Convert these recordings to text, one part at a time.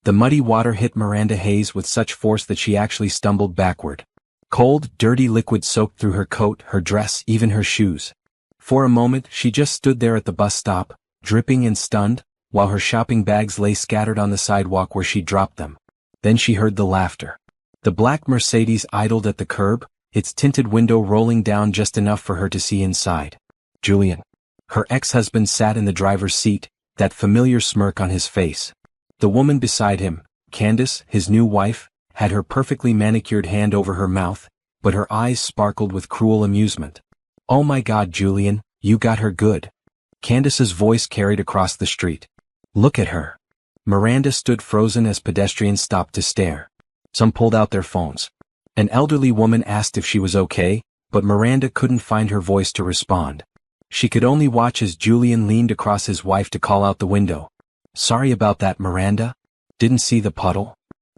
The muddy water hit Miranda Hayes with such force that she actually stumbled backward. Cold, dirty liquid soaked through her coat, her dress, even her shoes. For a moment, she just stood there at the bus stop, dripping and stunned, while her shopping bags lay scattered on the sidewalk where she dropped them. Then she heard the laughter. The black Mercedes idled at the curb, its tinted window rolling down just enough for her to see inside. Julian. Her ex-husband sat in the driver's seat, that familiar smirk on his face. The woman beside him, Candace, his new wife, had her perfectly manicured hand over her mouth, but her eyes sparkled with cruel amusement. "Oh my God, Julian, you got her good." Candace's voice carried across the street. "Look at her." Miranda stood frozen as pedestrians stopped to stare. Some pulled out their phones. An elderly woman asked if she was okay, but Miranda couldn't find her voice to respond. She could only watch as Julian leaned across his wife to call out the window. "Sorry about that, Miranda. Didn't see the puddle?"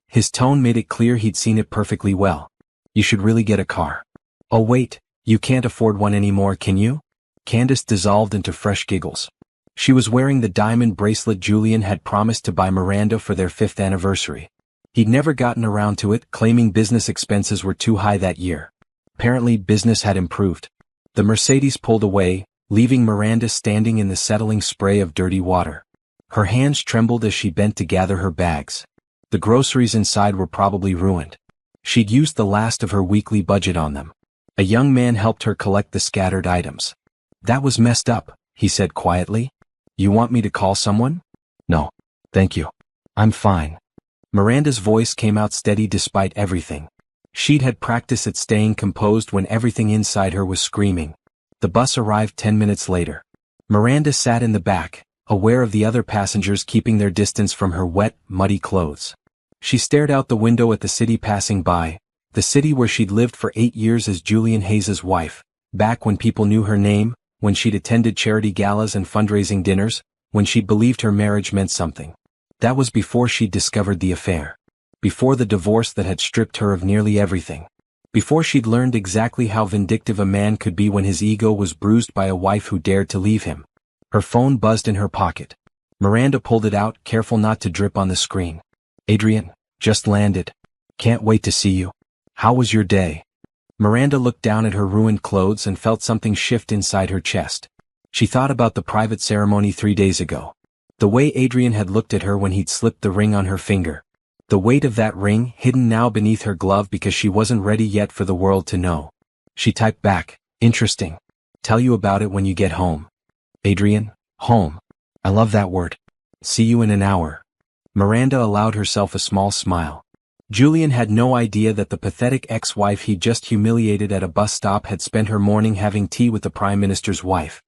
His tone made it clear he'd seen it perfectly well. "You should really get a car." "Oh wait, you can't afford one anymore, can you?" Candace dissolved into fresh giggles. She was wearing the diamond bracelet Julian had promised to buy Miranda for their 5th anniversary. He'd never gotten around to it, claiming business expenses were too high that year. Apparently business had improved. The Mercedes pulled away, leaving Miranda standing in the settling spray of dirty water. Her hands trembled as she bent to gather her bags. The groceries inside were probably ruined. She'd used the last of her weekly budget on them. A young man helped her collect the scattered items. "That was messed up," he said quietly. "You want me to call someone?" "No. Thank you. I'm fine." Miranda's voice came out steady despite everything. She'd had practice at staying composed when everything inside her was screaming. The bus arrived 10 minutes later. Miranda sat in the back, aware of the other passengers keeping their distance from her wet, muddy clothes. She stared out the window at the city passing by, the city where she'd lived for 8 years as Julian Hayes' wife, back when people knew her name, when she'd attended charity galas and fundraising dinners, when she'd believed her marriage meant something. That was before she'd discovered the affair. Before the divorce that had stripped her of nearly everything. Before she'd learned exactly how vindictive a man could be when his ego was bruised by a wife who dared to leave him. Her phone buzzed in her pocket. Miranda pulled it out, careful not to drip on the screen. "Adrian, just landed. Can't wait to see you. How was your day?" Miranda looked down at her ruined clothes and felt something shift inside her chest. She thought about the private ceremony 3 days ago. The way Adrian had looked at her when he'd slipped the ring on her finger. The weight of that ring, hidden now beneath her glove because she wasn't ready yet for the world to know. She typed back, "Interesting. Tell you about it when you get home." "Adrian, home. I love that word. See you in an hour." Miranda allowed herself a small smile. Julian had no idea that the pathetic ex-wife he'd just humiliated at a bus stop had spent her morning having tea with the Prime Minister's wife.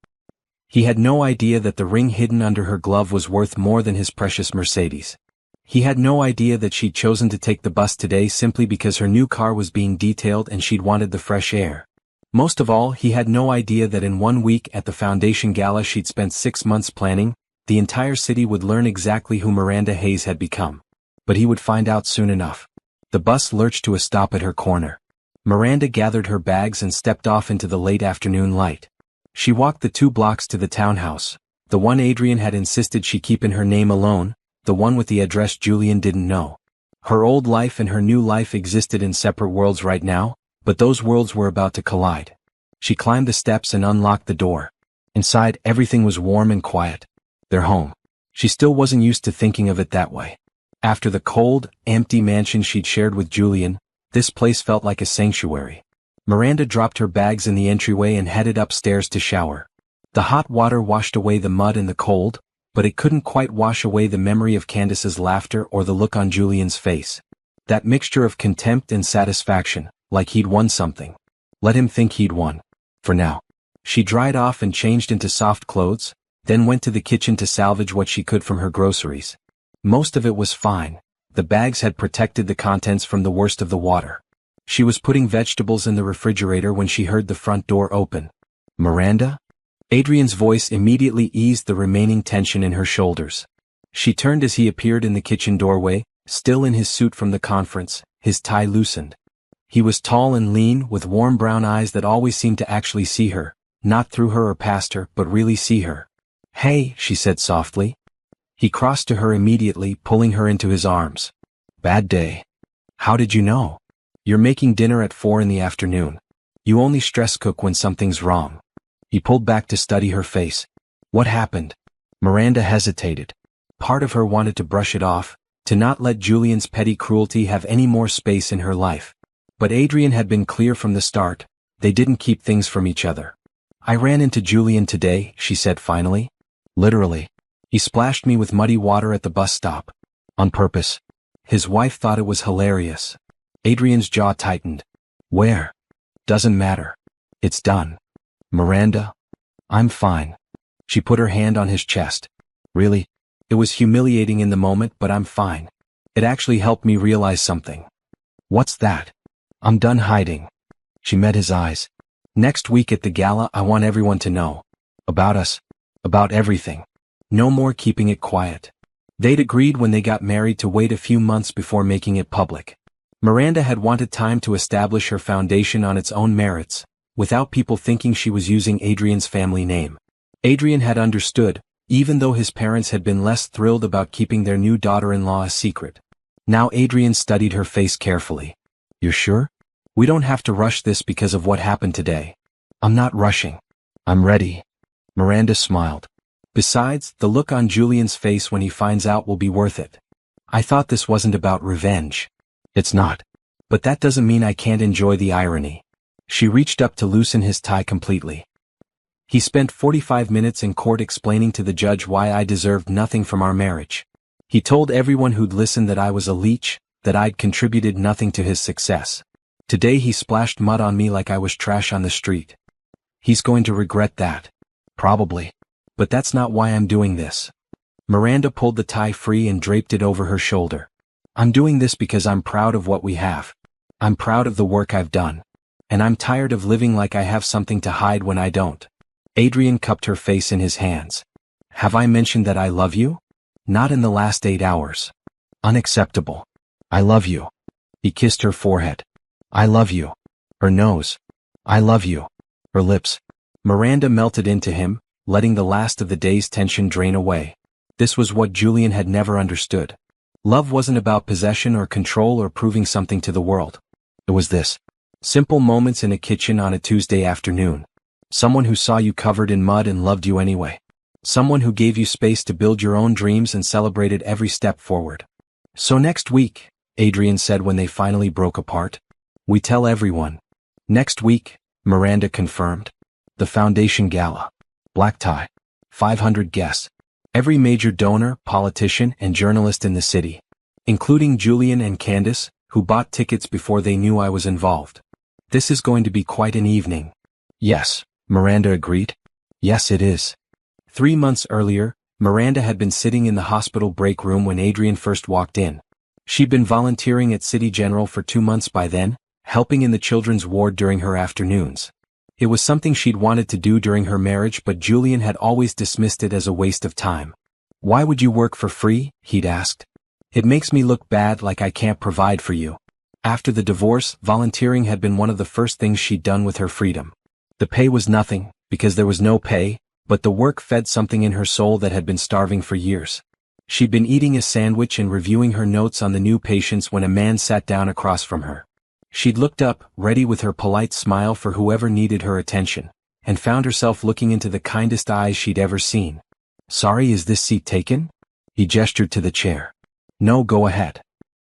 He had no idea that the ring hidden under her glove was worth more than his precious Mercedes. He had no idea that she'd chosen to take the bus today simply because her new car was being detailed and she'd wanted the fresh air. Most of all, he had no idea that in 1 week at the foundation gala she'd spent 6 months planning, the entire city would learn exactly who Miranda Hayes had become. But he would find out soon enough. The bus lurched to a stop at her corner. Miranda gathered her bags and stepped off into the late afternoon light. She walked the 2 blocks to the townhouse, the one Adrian had insisted she keep in her name alone, the one with the address Julian didn't know. Her old life and her new life existed in separate worlds right now, but those worlds were about to collide. She climbed the steps and unlocked the door. Inside, everything was warm and quiet. Their home. She still wasn't used to thinking of it that way. After the cold, empty mansion she'd shared with Julian, this place felt like a sanctuary. Miranda dropped her bags in the entryway and headed upstairs to shower. The hot water washed away the mud and the cold, but it couldn't quite wash away the memory of Candace's laughter or the look on Julian's face. That mixture of contempt and satisfaction, like he'd won something. Let him think he'd won. For now. She dried off and changed into soft clothes, then went to the kitchen to salvage what she could from her groceries. Most of it was fine. The bags had protected the contents from the worst of the water. She was putting vegetables in the refrigerator when she heard the front door open. "Miranda?" Adrian's voice immediately eased the remaining tension in her shoulders. She turned as he appeared in the kitchen doorway, still in his suit from the conference, his tie loosened. He was tall and lean, with warm brown eyes that always seemed to actually see her, not through her or past her, but really see her. "Hey," she said softly. He crossed to her immediately, pulling her into his arms. Bad day. How did you know? You're making dinner at 4 in the afternoon. You only stress cook when something's wrong. He pulled back to study her face. What happened? Miranda hesitated. Part of her wanted to brush it off, to not let Julian's petty cruelty have any more space in her life. But Adrian had been clear from the start. They didn't keep things from each other. I ran into Julian today, she said finally. Literally. He splashed me with muddy water at the bus stop. On purpose. His wife thought it was hilarious. Adrian's jaw tightened. Where? Doesn't matter. It's done. Miranda? I'm fine. She put her hand on his chest. Really? It was humiliating in the moment, but I'm fine. It actually helped me realize something. What's that? I'm done hiding. She met his eyes. Next week at the gala, I want everyone to know. About us. About everything. No more keeping it quiet. They'd agreed when they got married to wait a few months before making it public. Miranda had wanted time to establish her foundation on its own merits, without people thinking she was using Adrian's family name. Adrian had understood, even though his parents had been less thrilled about keeping their new daughter-in-law a secret. Now Adrian studied her face carefully. You're sure? We don't have to rush this because of what happened today. I'm not rushing. I'm ready. Miranda smiled. Besides, the look on Julian's face when he finds out will be worth it. I thought this wasn't about revenge. It's not. But that doesn't mean I can't enjoy the irony. She reached up to loosen his tie completely. He spent 45 minutes in court explaining to the judge why I deserved nothing from our marriage. He told everyone who'd listened that I was a leech, that I'd contributed nothing to his success. Today he splashed mud on me like I was trash on the street. He's going to regret that. Probably. But that's not why I'm doing this. Miranda pulled the tie free and draped it over her shoulder. I'm doing this because I'm proud of what we have. I'm proud of the work I've done. And I'm tired of living like I have something to hide when I don't. Adrian cupped her face in his hands. Have I mentioned that I love you? Not in the last 8 hours. Unacceptable. I love you. He kissed her forehead. I love you. Her nose. I love you. Her lips. Miranda melted into him, letting the last of the day's tension drain away. This was what Julian had never understood. Love wasn't about possession or control or proving something to the world. It was this. Simple moments in a kitchen on a Tuesday afternoon. Someone who saw you covered in mud and loved you anyway. Someone who gave you space to build your own dreams and celebrated every step forward. So next week, Adrian said when they finally broke apart. We tell everyone. Next week, Miranda confirmed. The foundation gala. Black tie. 500 guests. Every major donor, politician, and journalist in the city. Including Julian and Candace, who bought tickets before they knew I was involved. This is going to be quite an evening. Yes, Miranda agreed. Yes, it is. 3 months earlier, Miranda had been sitting in the hospital break room when Adrian first walked in. She'd been volunteering at City General for 2 months by then, helping in the children's ward during her afternoons. It was something she'd wanted to do during her marriage, but Julian had always dismissed it as a waste of time. Why would you work for free? He'd asked. It makes me look bad, like I can't provide for you. After the divorce, volunteering had been one of the first things she'd done with her freedom. The pay was nothing, because there was no pay, but the work fed something in her soul that had been starving for years. She'd been eating a sandwich and reviewing her notes on the new patients when a man sat down across from her. She'd looked up, ready with her polite smile for whoever needed her attention, and found herself looking into the kindest eyes she'd ever seen. Sorry, is this seat taken? He gestured to the chair. No, go ahead.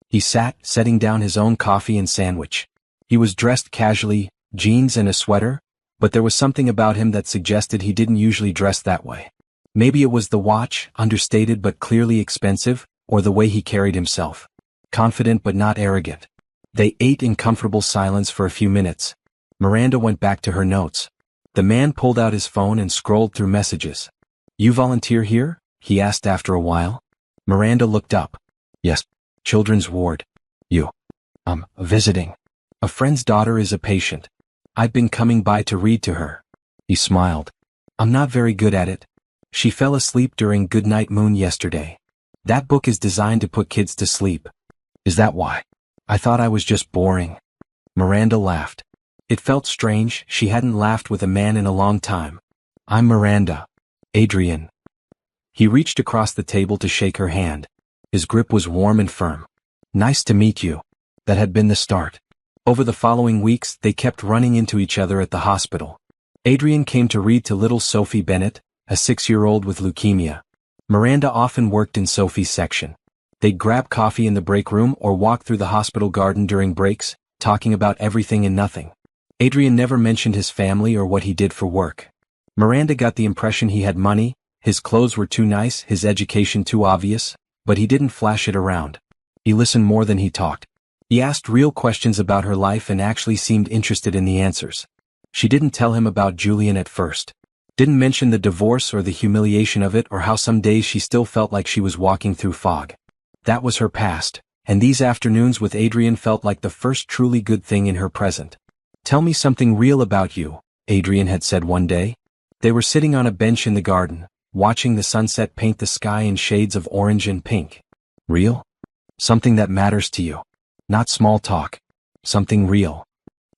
He sat, setting down his own coffee and sandwich. He was dressed casually, jeans and a sweater, but there was something about him that suggested he didn't usually dress that way. Maybe it was the watch, understated but clearly expensive, or the way he carried himself. Confident but not arrogant. They ate in comfortable silence for a few minutes. Miranda went back to her notes. The man pulled out his phone and scrolled through messages. You volunteer here? He asked after a while. Miranda looked up. Yes, children's ward. You. Visiting. A friend's daughter is a patient. I've been coming by to read to her. He smiled. I'm not very good at it. She fell asleep during Goodnight Moon yesterday. That book is designed to put kids to sleep. Is that why? I thought I was just boring. Miranda laughed. It felt strange, she hadn't laughed with a man in a long time. I'm Miranda. Adrian. He reached across the table to shake her hand. His grip was warm and firm. "Nice to meet you." That had been the start. Over the following weeks, they kept running into each other at the hospital. Adrian came to read to little Sophie Bennett, a 6-year-old with leukemia. Miranda often worked in Sophie's section. They'd grab coffee in the break room or walk through the hospital garden during breaks, talking about everything and nothing. Adrian never mentioned his family or what he did for work. Miranda got the impression he had money, his clothes were too nice, his education too obvious, but he didn't flash it around. He listened more than he talked. He asked real questions about her life and actually seemed interested in the answers. She didn't tell him about Julian at first. Didn't mention the divorce or the humiliation of it or how some days she still felt like she was walking through fog. That was her past, and these afternoons with Adrian felt like the first truly good thing in her present. "Tell me something real about you," Adrian had said one day. They were sitting on a bench in the garden, watching the sunset paint the sky in shades of orange and pink. "Real? Something that matters to you. Not small talk. Something real."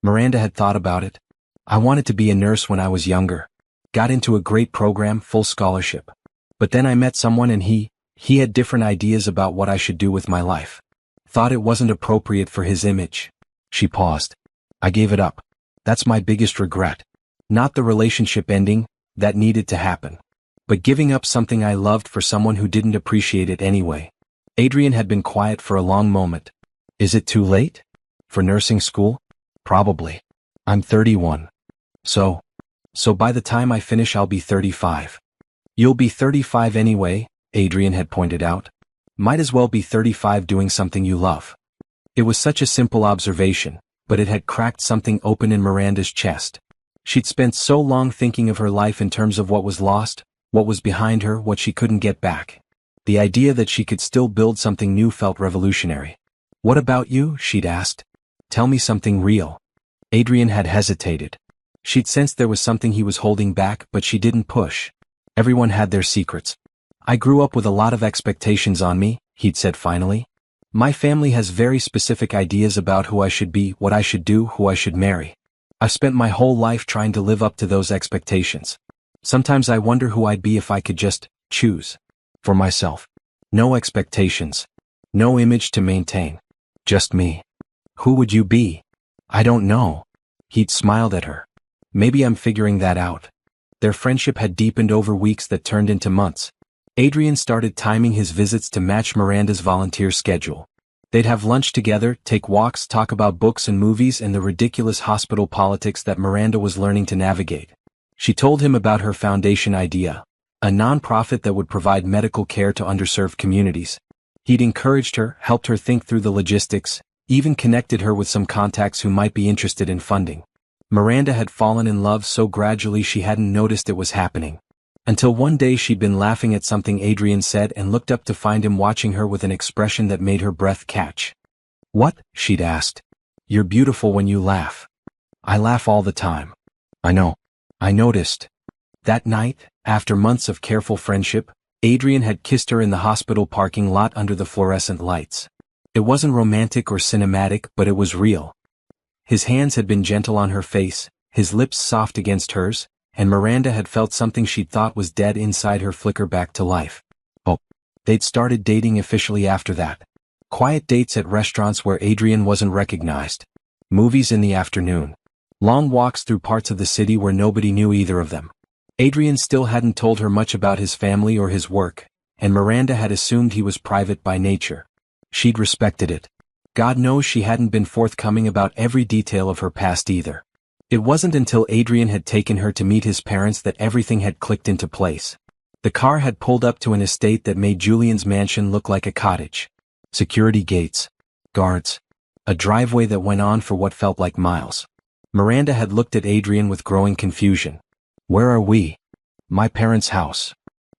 Miranda had thought about it. "I wanted to be a nurse when I was younger. Got into a great program, full scholarship. But then I met someone and he had different ideas about what I should do with my life. Thought it wasn't appropriate for his image." She paused. "I gave it up. That's my biggest regret. Not the relationship ending, that needed to happen. But giving up something I loved for someone who didn't appreciate it anyway." Adrian had been quiet for a long moment. "Is it too late? For nursing school? Probably. I'm 31. So by the time I finish I'll be 35. "You'll be 35 anyway," Adrian had pointed out. "Might as well be 35 doing something you love." It was such a simple observation, but it had cracked something open in Miranda's chest. She'd spent so long thinking of her life in terms of what was lost, what was behind her, what she couldn't get back. The idea that she could still build something new felt revolutionary. "What about you?" she'd asked. "Tell me something real." Adrian had hesitated. She'd sensed there was something he was holding back, but she didn't push. Everyone had their secrets. "I grew up with a lot of expectations on me," he'd said finally. "My family has very specific ideas about who I should be, what I should do, who I should marry. I've spent my whole life trying to live up to those expectations. Sometimes I wonder who I'd be if I could just choose. For myself. No expectations. No image to maintain. Just me. Who would you be?" "I don't know." He'd smiled at her. "Maybe I'm figuring that out." Their friendship had deepened over weeks that turned into months. Adrian started timing his visits to match Miranda's volunteer schedule. They'd have lunch together, take walks, talk about books and movies and the ridiculous hospital politics that Miranda was learning to navigate. She told him about her foundation idea, a nonprofit that would provide medical care to underserved communities. He'd encouraged her, helped her think through the logistics, even connected her with some contacts who might be interested in funding. Miranda had fallen in love so gradually she hadn't noticed it was happening. Until one day she'd been laughing at something Adrian said and looked up to find him watching her with an expression that made her breath catch. "What?" she'd asked. "You're beautiful when you laugh." "I laugh all the time." "I know. I noticed." That night, after months of careful friendship, Adrian had kissed her in the hospital parking lot under the fluorescent lights. It wasn't romantic or cinematic, but it was real. His hands had been gentle on her face, his lips soft against hers, and Miranda had felt something she'd thought was dead inside her flicker back to life. Oh. They'd started dating officially after that. Quiet dates at restaurants where Adrian wasn't recognized. Movies in the afternoon. Long walks through parts of the city where nobody knew either of them. Adrian still hadn't told her much about his family or his work, and Miranda had assumed he was private by nature. She'd respected it. God knows she hadn't been forthcoming about every detail of her past either. It wasn't until Adrian had taken her to meet his parents that everything had clicked into place. The car had pulled up to an estate that made Julian's mansion look like a cottage. Security gates. Guards. A driveway that went on for what felt like miles. Miranda had looked at Adrian with growing confusion. "Where are we?" "My parents' house."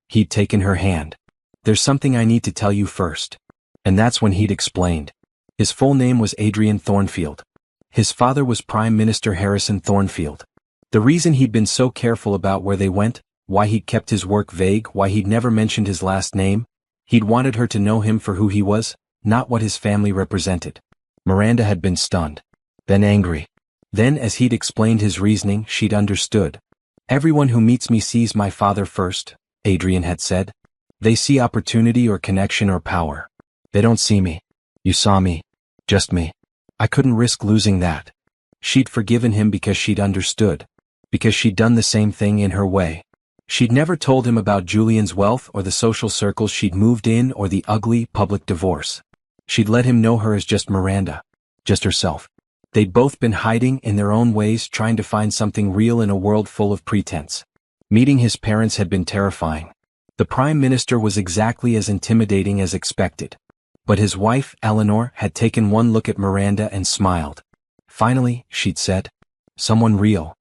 He'd taken her hand. "There's something I need to tell you first." And that's when he'd explained. His full name was Adrian Thornfield. His father was Prime Minister Harrison Thornfield. The reason he'd been so careful about where they went, why he'd kept his work vague, why he'd never mentioned his last name, he'd wanted her to know him for who he was, not what his family represented. Miranda had been stunned. Then angry. Then as he'd explained his reasoning, she'd understood. "Everyone who meets me sees my father first," Adrian had said. They see opportunity or connection or power. They don't see me. You saw me. Just me. I couldn't risk losing that. She'd forgiven him because she'd understood. Because she'd done the same thing in her way. She'd never told him about Julian's wealth or the social circles she'd moved in or the ugly, public divorce. She'd let him know her as just Miranda. Just herself. They'd both been hiding in their own ways, trying to find something real in a world full of pretense. Meeting his parents had been terrifying. The Prime Minister was exactly as intimidating as expected. But his wife, Eleanor, had taken one look at Miranda and smiled. Finally, she'd said. Someone real.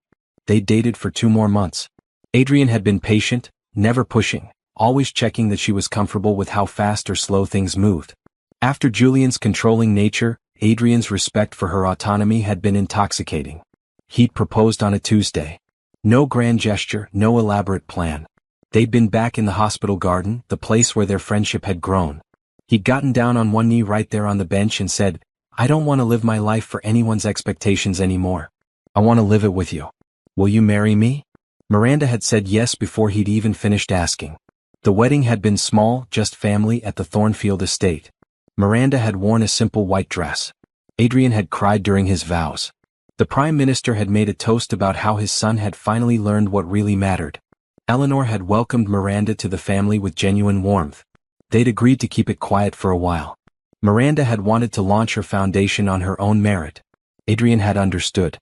They'd dated for 2 more months. Adrian had been patient, never pushing, always checking that she was comfortable with how fast or slow things moved. After Julian's controlling nature, Adrian's respect for her autonomy had been intoxicating. He'd proposed on a Tuesday. No grand gesture, no elaborate plan. They'd been back in the hospital garden, the place where their friendship had grown. He'd gotten down on one knee right there on the bench and said, "I don't want to live my life for anyone's expectations anymore. I want to live it with you. Will you marry me?" Miranda had said yes before he'd even finished asking. The wedding had been small, just family at the Thornfield estate. Miranda had worn a simple white dress. Adrian had cried during his vows. The Prime Minister had made a toast about how his son had finally learned what really mattered. Eleanor had welcomed Miranda to the family with genuine warmth. They'd agreed to keep it quiet for a while. Miranda had wanted to launch her foundation on her own merit. Adrian had understood.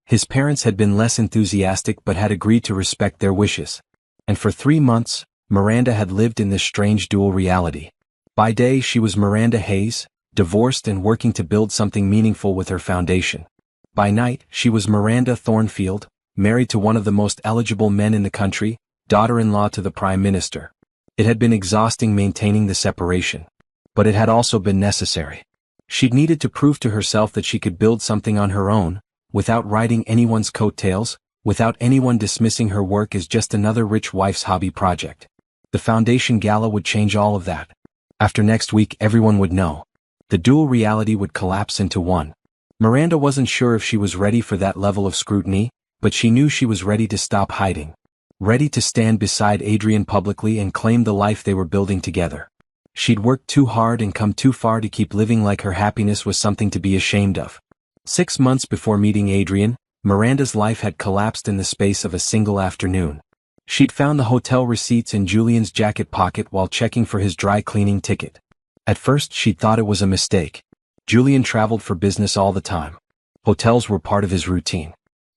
His parents had been less enthusiastic but had agreed to respect their wishes. And for 3 months, Miranda had lived in this strange dual reality. By day she was Miranda Hayes, divorced and working to build something meaningful with her foundation. By night she was Miranda Thornfield, married to one of the most eligible men in the country, daughter-in-law to the Prime Minister. It had been exhausting maintaining the separation. But it had also been necessary. She'd needed to prove to herself that she could build something on her own, without riding anyone's coattails, without anyone dismissing her work as just another rich wife's hobby project. The foundation gala would change all of that. After next week everyone would know. The dual reality would collapse into one. Miranda wasn't sure if she was ready for that level of scrutiny, but she knew she was ready to stop hiding. Ready to stand beside Adrian publicly and claim the life they were building together. She'd worked too hard and come too far to keep living like her happiness was something to be ashamed of. 6 months before meeting Adrian, Miranda's life had collapsed in the space of a single afternoon. She'd found the hotel receipts in Julian's jacket pocket while checking for his dry cleaning ticket. At first she'd thought it was a mistake. Julian traveled for business all the time. Hotels were part of his routine.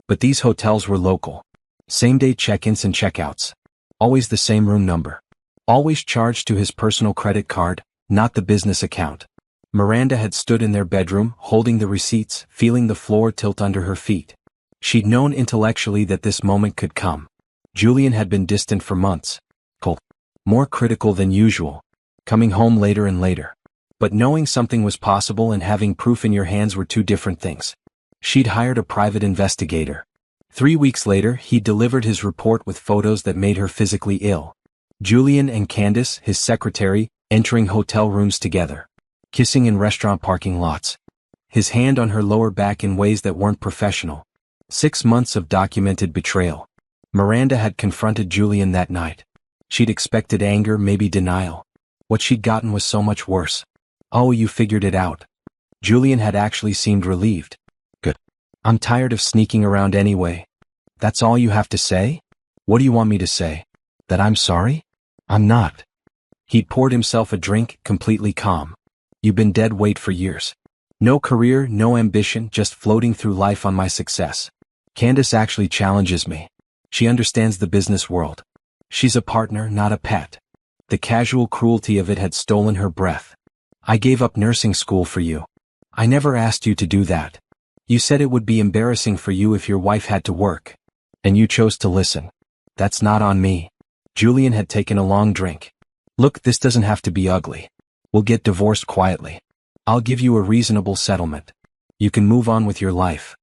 But these hotels were local. Same-day check-ins and check-outs. Always the same room number. Always charged to his personal credit card, not the business account. Miranda had stood in their bedroom, holding the receipts, feeling the floor tilt under her feet. She'd known intellectually that this moment could come. Julian had been distant for months. Cold. More critical than usual. Coming home later and later. But knowing something was possible and having proof in your hands were two different things. She'd hired a private investigator. 3 weeks later, he delivered his report with photos that made her physically ill. Julian and Candace, his secretary, entering hotel rooms together. Kissing in restaurant parking lots. His hand on her lower back in ways that weren't professional. 6 months of documented betrayal. Miranda had confronted Julian that night. She'd expected anger, maybe denial. What she'd gotten was so much worse. "Oh, you figured it out." Julian had actually seemed relieved. "Good. I'm tired of sneaking around anyway." "That's all you have to say? What do you want me to say? That I'm sorry? I'm not." He'd poured himself a drink, completely calm. "You've been dead weight for years. No career, no ambition, just floating through life on my success. Candace actually challenges me. She understands the business world. She's a partner, not a pet." The casual cruelty of it had stolen her breath. "I gave up nursing school for you. I never asked you to do that. You said it would be embarrassing for you if your wife had to work. And you chose to listen. That's not on me." Julian had taken a long drink. "Look, this doesn't have to be ugly. We'll get divorced quietly. I'll give you a reasonable settlement. You can move on with your life."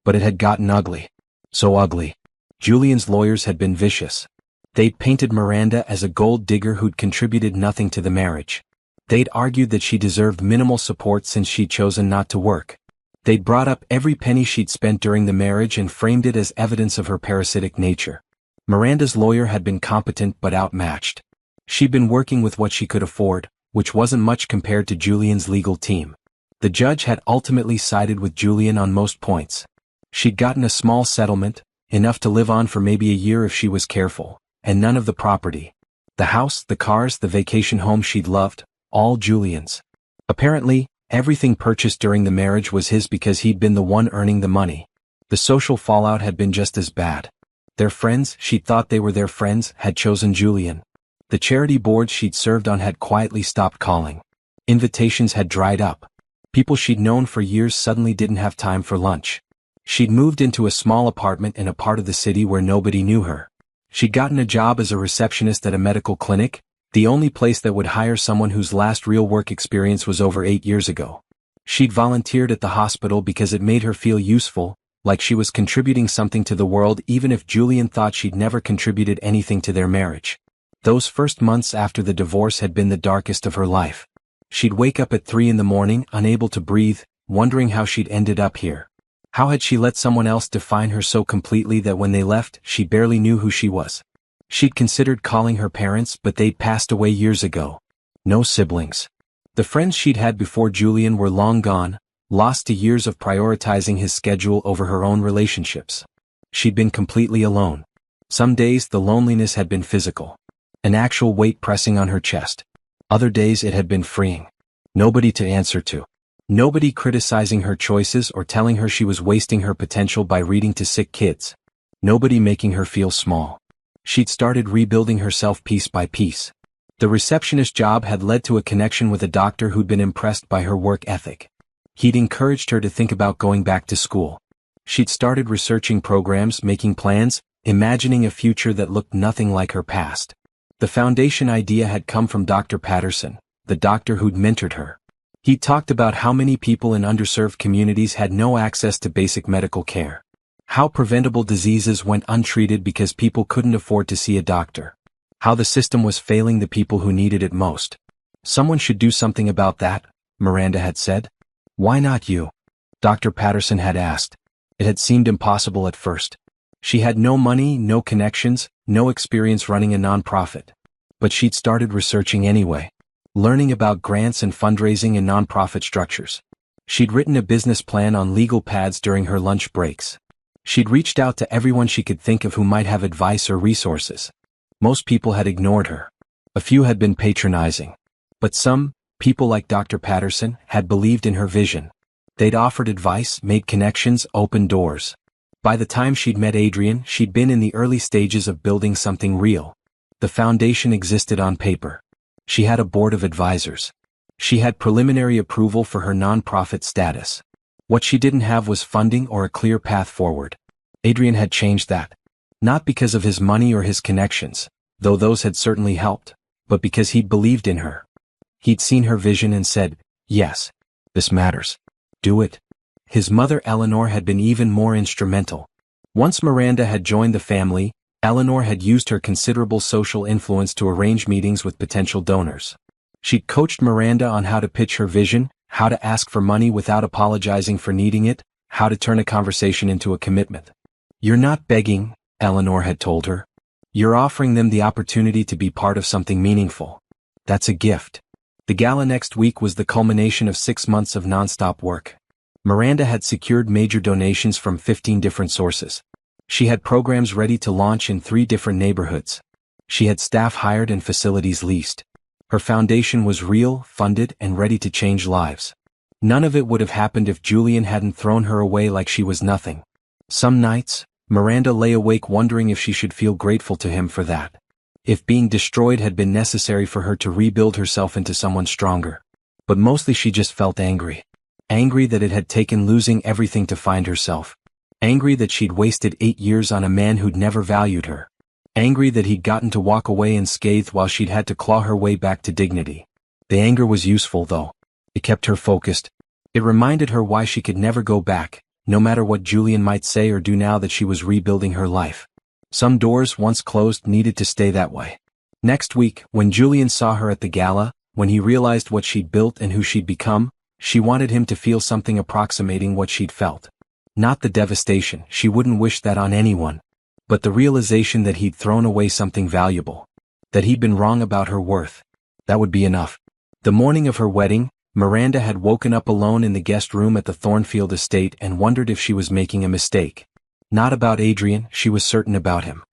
But it had gotten ugly. So ugly. Julian's lawyers had been vicious. They'd painted Miranda as a gold digger who'd contributed nothing to the marriage. They'd argued that she deserved minimal support since she'd chosen not to work. They'd brought up every penny she'd spent during the marriage and framed it as evidence of her parasitic nature. Miranda's lawyer had been competent but outmatched. She'd been working with what she could afford, which wasn't much compared to Julian's legal team. The judge had ultimately sided with Julian on most points. She'd gotten a small settlement, enough to live on for maybe a year if she was careful, and none of the property. The house, the cars, the vacation home she'd loved, all Julian's. Apparently, everything purchased during the marriage was his because he'd been the one earning the money. The social fallout had been just as bad. Their friends, she'd thought they were their friends, had chosen Julian. The charity boards she'd served on had quietly stopped calling. Invitations had dried up. People she'd known for years suddenly didn't have time for lunch. She'd moved into a small apartment in a part of the city where nobody knew her. She'd gotten a job as a receptionist at a medical clinic, the only place that would hire someone whose last real work experience was over 8 years ago. She'd volunteered at the hospital because it made her feel useful, like she was contributing something to the world even if Julian thought she'd never contributed anything to their marriage. Those first months after the divorce had been the darkest of her life. She'd wake up at 3 in the morning, unable to breathe, wondering how she'd ended up here. How had she let someone else define her so completely that when they left, she barely knew who she was? She'd considered calling her parents, but they'd passed away years ago. No siblings. The friends she'd had before Julian were long gone, lost to years of prioritizing his schedule over her own relationships. She'd been completely alone. Some days the loneliness had been physical. An actual weight pressing on her chest. Other days it had been freeing. Nobody to answer to. Nobody criticizing her choices or telling her she was wasting her potential by reading to sick kids. Nobody making her feel small. She'd started rebuilding herself piece by piece. The receptionist job had led to a connection with a doctor who'd been impressed by her work ethic. He'd encouraged her to think about going back to school. She'd started researching programs, making plans, imagining a future that looked nothing like her past. The foundation idea had come from Dr. Patterson, the doctor who'd mentored her. He talked about how many people in underserved communities had no access to basic medical care. How preventable diseases went untreated because people couldn't afford to see a doctor. How the system was failing the people who needed it most. Someone should do something about that, Miranda had said. Why not you? Dr. Patterson had asked. It had seemed impossible at first. She had no money, no connections, no experience running a nonprofit. But she'd started researching anyway. Learning about grants and fundraising in nonprofit structures. She'd written a business plan on legal pads during her lunch breaks. She'd reached out to everyone she could think of who might have advice or resources. Most people had ignored her. A few had been patronizing. But some, people like Dr. Patterson, had believed in her vision. They'd offered advice, made connections, opened doors. By the time she'd met Adrian, she'd been in the early stages of building something real. The foundation existed on paper. She had a board of advisors. She had preliminary approval for her nonprofit status. What she didn't have was funding or a clear path forward. Adrian had changed that. Not because of his money or his connections, though those had certainly helped, but because he'd believed in her. He'd seen her vision and said, yes, this matters. Do it. His mother Eleanor had been even more instrumental. Once Miranda had joined the family, Eleanor had used her considerable social influence to arrange meetings with potential donors. She'd coached Miranda on how to pitch her vision, how to ask for money without apologizing for needing it, how to turn a conversation into a commitment. You're not begging, Eleanor had told her. You're offering them the opportunity to be part of something meaningful. That's a gift. The gala next week was the culmination of 6 months of nonstop work. Miranda had secured major donations from 15 different sources. She had programs ready to launch in 3 different neighborhoods. She had staff hired and facilities leased. Her foundation was real, funded, and ready to change lives. None of it would have happened if Julian hadn't thrown her away like she was nothing. Some nights, Miranda lay awake wondering if she should feel grateful to him for that. If being destroyed had been necessary for her to rebuild herself into someone stronger. But mostly she just felt angry. Angry that it had taken losing everything to find herself. Angry that she'd wasted 8 years on a man who'd never valued her. Angry that he'd gotten to walk away unscathed while she'd had to claw her way back to dignity. The anger was useful though. It kept her focused. It reminded her why she could never go back, no matter what Julian might say or do now that she was rebuilding her life. Some doors once closed needed to stay that way. Next week, when Julian saw her at the gala, when he realized what she'd built and who she'd become, she wanted him to feel something approximating what she'd felt. Not the devastation, she wouldn't wish that on anyone. But the realization that he'd thrown away something valuable. that he'd been wrong about her worth. That would be enough. The morning of her wedding, Miranda had woken up alone in the guest room at the Thornfield estate and wondered if she was making a mistake. Not about Adrian, she was certain about him.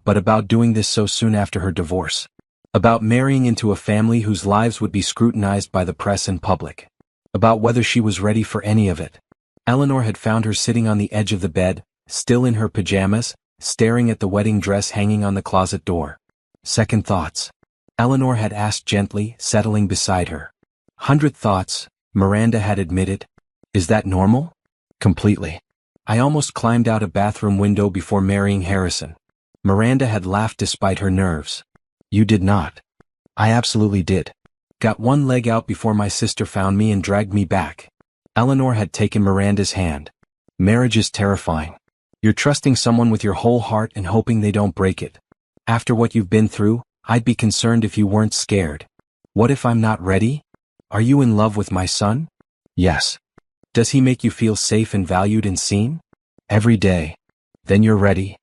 But about doing this so soon after her divorce. About marrying into a family whose lives would be scrutinized by the press and public. About whether she was ready for any of it. Eleanor had found her sitting on the edge of the bed, still in her pajamas, staring at the wedding dress hanging on the closet door. Second thoughts. Eleanor had asked gently, settling beside her. 100 thoughts, Miranda had admitted. Is that normal? Completely. I almost climbed out a bathroom window before marrying Harrison. Miranda had laughed despite her nerves. You did not. I absolutely did. Got one leg out before my sister found me and dragged me back. Eleanor had taken Miranda's hand. Marriage is terrifying. You're trusting someone with your whole heart and hoping they don't break it. After what you've been through, I'd be concerned if you weren't scared. What if I'm not ready? Are you in love with my son? Yes. Does he make you feel safe and valued and seen? Every day. Then you're ready.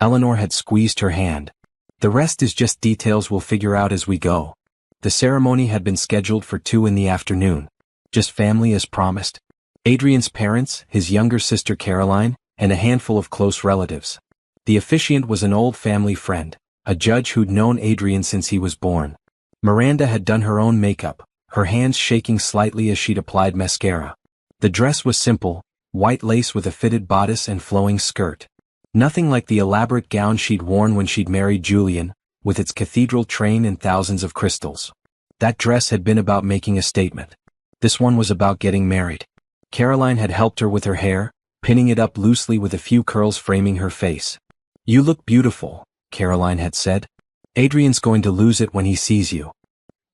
Eleanor had squeezed her hand. The rest is just details we'll figure out as we go. The ceremony had been scheduled for 2 in the afternoon. Just family as promised. Adrian's parents, his younger sister Caroline, and a handful of close relatives. The officiant was an old family friend, a judge who'd known Adrian since he was born. Miranda had done her own makeup, her hands shaking slightly as she'd applied mascara. The dress was simple, white lace with a fitted bodice and flowing skirt. Nothing like the elaborate gown she'd worn when she'd married Julian, with its cathedral train and thousands of crystals. That dress had been about making a statement. This one was about getting married. Caroline had helped her with her hair, pinning it up loosely with a few curls framing her face. You look beautiful, Caroline had said. Adrian's going to lose it when he sees you.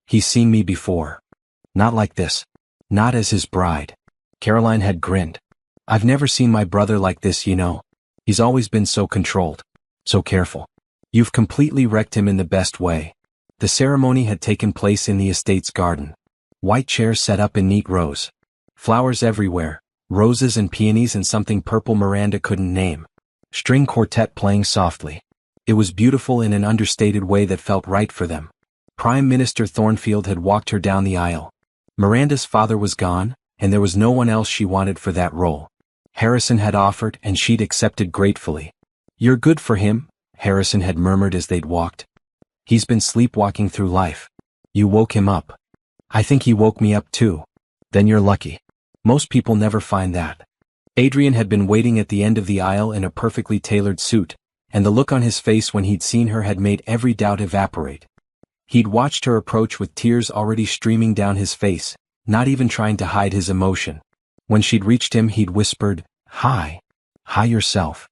He's seen me before. Not like this. Not as his bride. Caroline had grinned. I've never seen my brother like this, you know. He's always been so controlled. So careful. You've completely wrecked him in the best way. The ceremony had taken place in the estate's garden. White chairs set up in neat rows. Flowers everywhere, roses and peonies and something purple Miranda couldn't name. String quartet playing softly. It was beautiful in an understated way that felt right for them. Prime Minister Thornfield had walked her down the aisle. Miranda's father was gone, and there was no one else she wanted for that role. Harrison had offered and she'd accepted gratefully. You're good for him, Harrison had murmured as they'd walked. He's been sleepwalking through life. You woke him up. I think he woke me up too. Then you're lucky. Most people never find that. Adrian had been waiting at the end of the aisle in a perfectly tailored suit, and the look on his face when he'd seen her had made every doubt evaporate. He'd watched her approach with tears already streaming down his face, not even trying to hide his emotion. When she'd reached him he'd whispered, Hi. Hi yourself.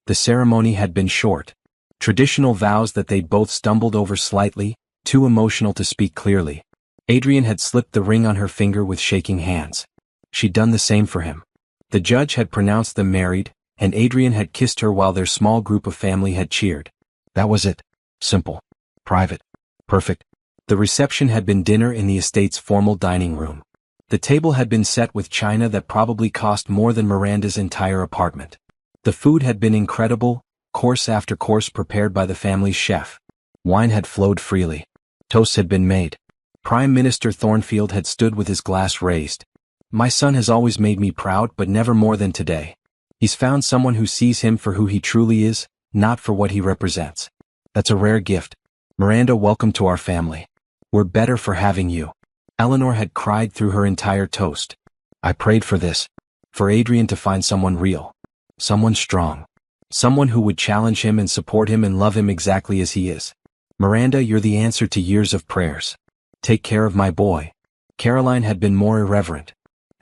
The ceremony had been short. Traditional vows that they'd both stumbled over slightly, too emotional to speak clearly. Adrian had slipped the ring on her finger with shaking hands. She'd done the same for him. The judge had pronounced them married, and Adrian had kissed her while their small group of family had cheered. That was it. Simple. Private. Perfect. The reception had been dinner in the estate's formal dining room. The table had been set with china that probably cost more than Miranda's entire apartment. The food had been incredible, course after course prepared by the family's chef. Wine had flowed freely. Toasts had been made. Prime Minister Thornfield had stood with his glass raised. My son has always made me proud, but never more than today. He's found someone who sees him for who he truly is, not for what he represents. That's a rare gift. Miranda, welcome to our family. We're better for having you. Eleanor had cried through her entire toast. I prayed for this. For Adrian to find someone real. Someone strong. Someone who would challenge him and support him and love him exactly as he is. Miranda, you're the answer to years of prayers. Take care of my boy. Caroline had been more irreverent.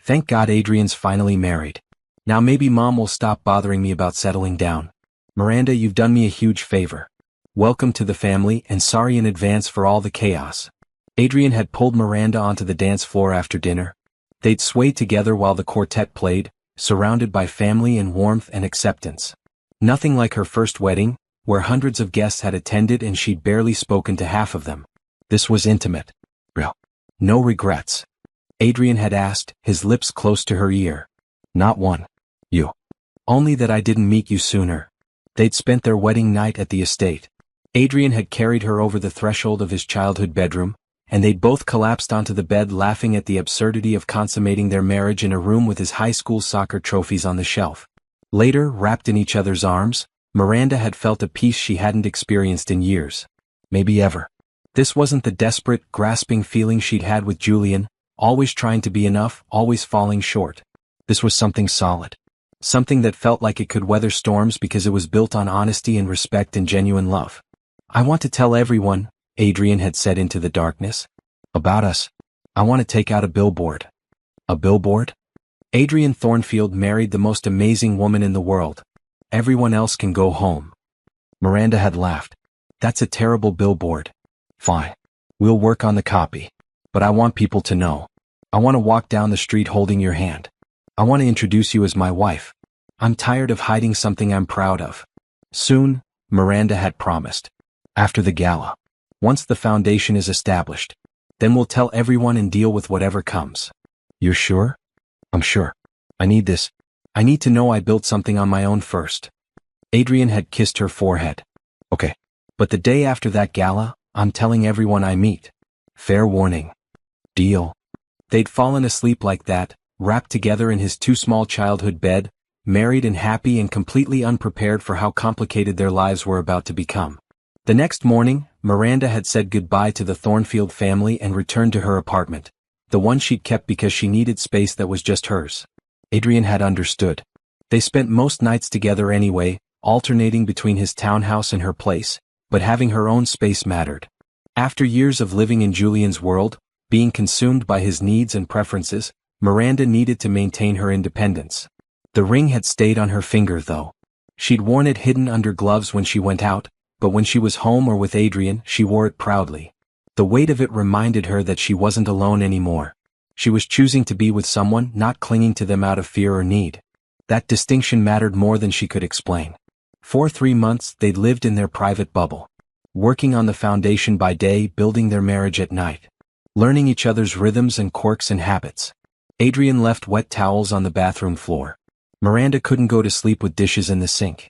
Thank God Adrian's finally married. Now maybe Mom will stop bothering me about settling down. Miranda, you've done me a huge favor. Welcome to the family and sorry in advance for all the chaos. Adrian had pulled Miranda onto the dance floor after dinner. They'd swayed together while the quartet played, surrounded by family and warmth and acceptance. Nothing like her first wedding, where hundreds of guests had attended and she'd barely spoken to half of them. This was intimate. Real. No regrets. Adrian had asked, his lips close to her ear. Not one. You. Only that I didn't meet you sooner. They'd spent their wedding night at the estate. Adrian had carried her over the threshold of his childhood bedroom, and they'd both collapsed onto the bed laughing at the absurdity of consummating their marriage in a room with his high school soccer trophies on the shelf. Later, wrapped in each other's arms, Miranda had felt a peace she hadn't experienced in years. Maybe ever. This wasn't the desperate, grasping feeling she'd had with Julian, always trying to be enough, always falling short. This was something solid. Something that felt like it could weather storms because it was built on honesty and respect and genuine love. "I want to tell everyone," Adrian had said into the darkness. "About us. I want to take out a billboard." A billboard? Adrian Thornfield married the most amazing woman in the world. Everyone else can go home. Miranda had laughed. "That's a terrible billboard." "Fine. We'll work on the copy. But I want people to know. I want to walk down the street holding your hand. I want to introduce you as my wife. I'm tired of hiding something I'm proud of." Soon, Miranda had promised. After the gala. Once the foundation is established. Then we'll tell everyone and deal with whatever comes. "You're sure?" "I'm sure. I need this. I need to know I built something on my own first." Adrian had kissed her forehead. "Okay. But the day after that gala, I'm telling everyone I meet. Fair warning." "Deal." They'd fallen asleep like that, wrapped together in his too small childhood bed, married and happy and completely unprepared for how complicated their lives were about to become. The next morning, Miranda had said goodbye to the Thornfield family and returned to her apartment, the one she'd kept because she needed space that was just hers. Adrian had understood. They spent most nights together anyway, alternating between his townhouse and her place, but having her own space mattered. After years of living in Julian's world, being consumed by his needs and preferences, Miranda needed to maintain her independence. The ring had stayed on her finger though. She'd worn it hidden under gloves when she went out, but when she was home or with Adrian, she wore it proudly. The weight of it reminded her that she wasn't alone anymore. She was choosing to be with someone, not clinging to them out of fear or need. That distinction mattered more than she could explain. For 3 months, they'd lived in their private bubble. Working on the foundation by day, building their marriage at night. Learning each other's rhythms and quirks and habits. Adrian left wet towels on the bathroom floor. Miranda couldn't go to sleep with dishes in the sink.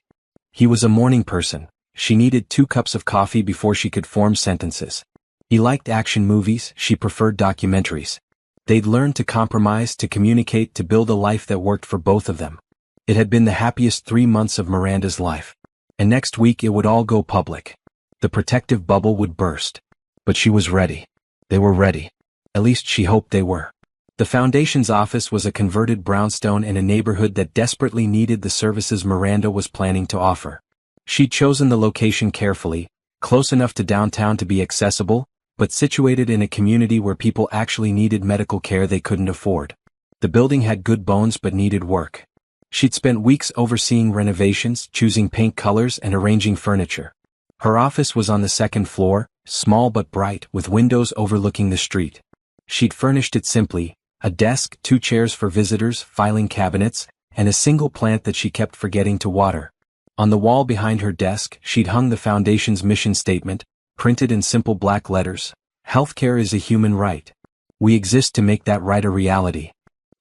He was a morning person. She needed 2 cups of coffee before she could form sentences. He liked action movies, she preferred documentaries. They'd learned to compromise, to communicate, to build a life that worked for both of them. It had been the happiest 3 months of Miranda's life. And next week it would all go public. The protective bubble would burst. But she was ready. They were ready. At least she hoped they were. The foundation's office was a converted brownstone in a neighborhood that desperately needed the services Miranda was planning to offer. She'd chosen the location carefully, close enough to downtown to be accessible, but situated in a community where people actually needed medical care they couldn't afford. The building had good bones but needed work. She'd spent weeks overseeing renovations, choosing paint colors and arranging furniture. Her office was on the 2nd floor, small but bright, with windows overlooking the street. She'd furnished it simply, a desk, 2 chairs for visitors, filing cabinets, and a single plant that she kept forgetting to water. On the wall behind her desk, she'd hung the foundation's mission statement, printed in simple black letters. "Healthcare is a human right. We exist to make that right a reality."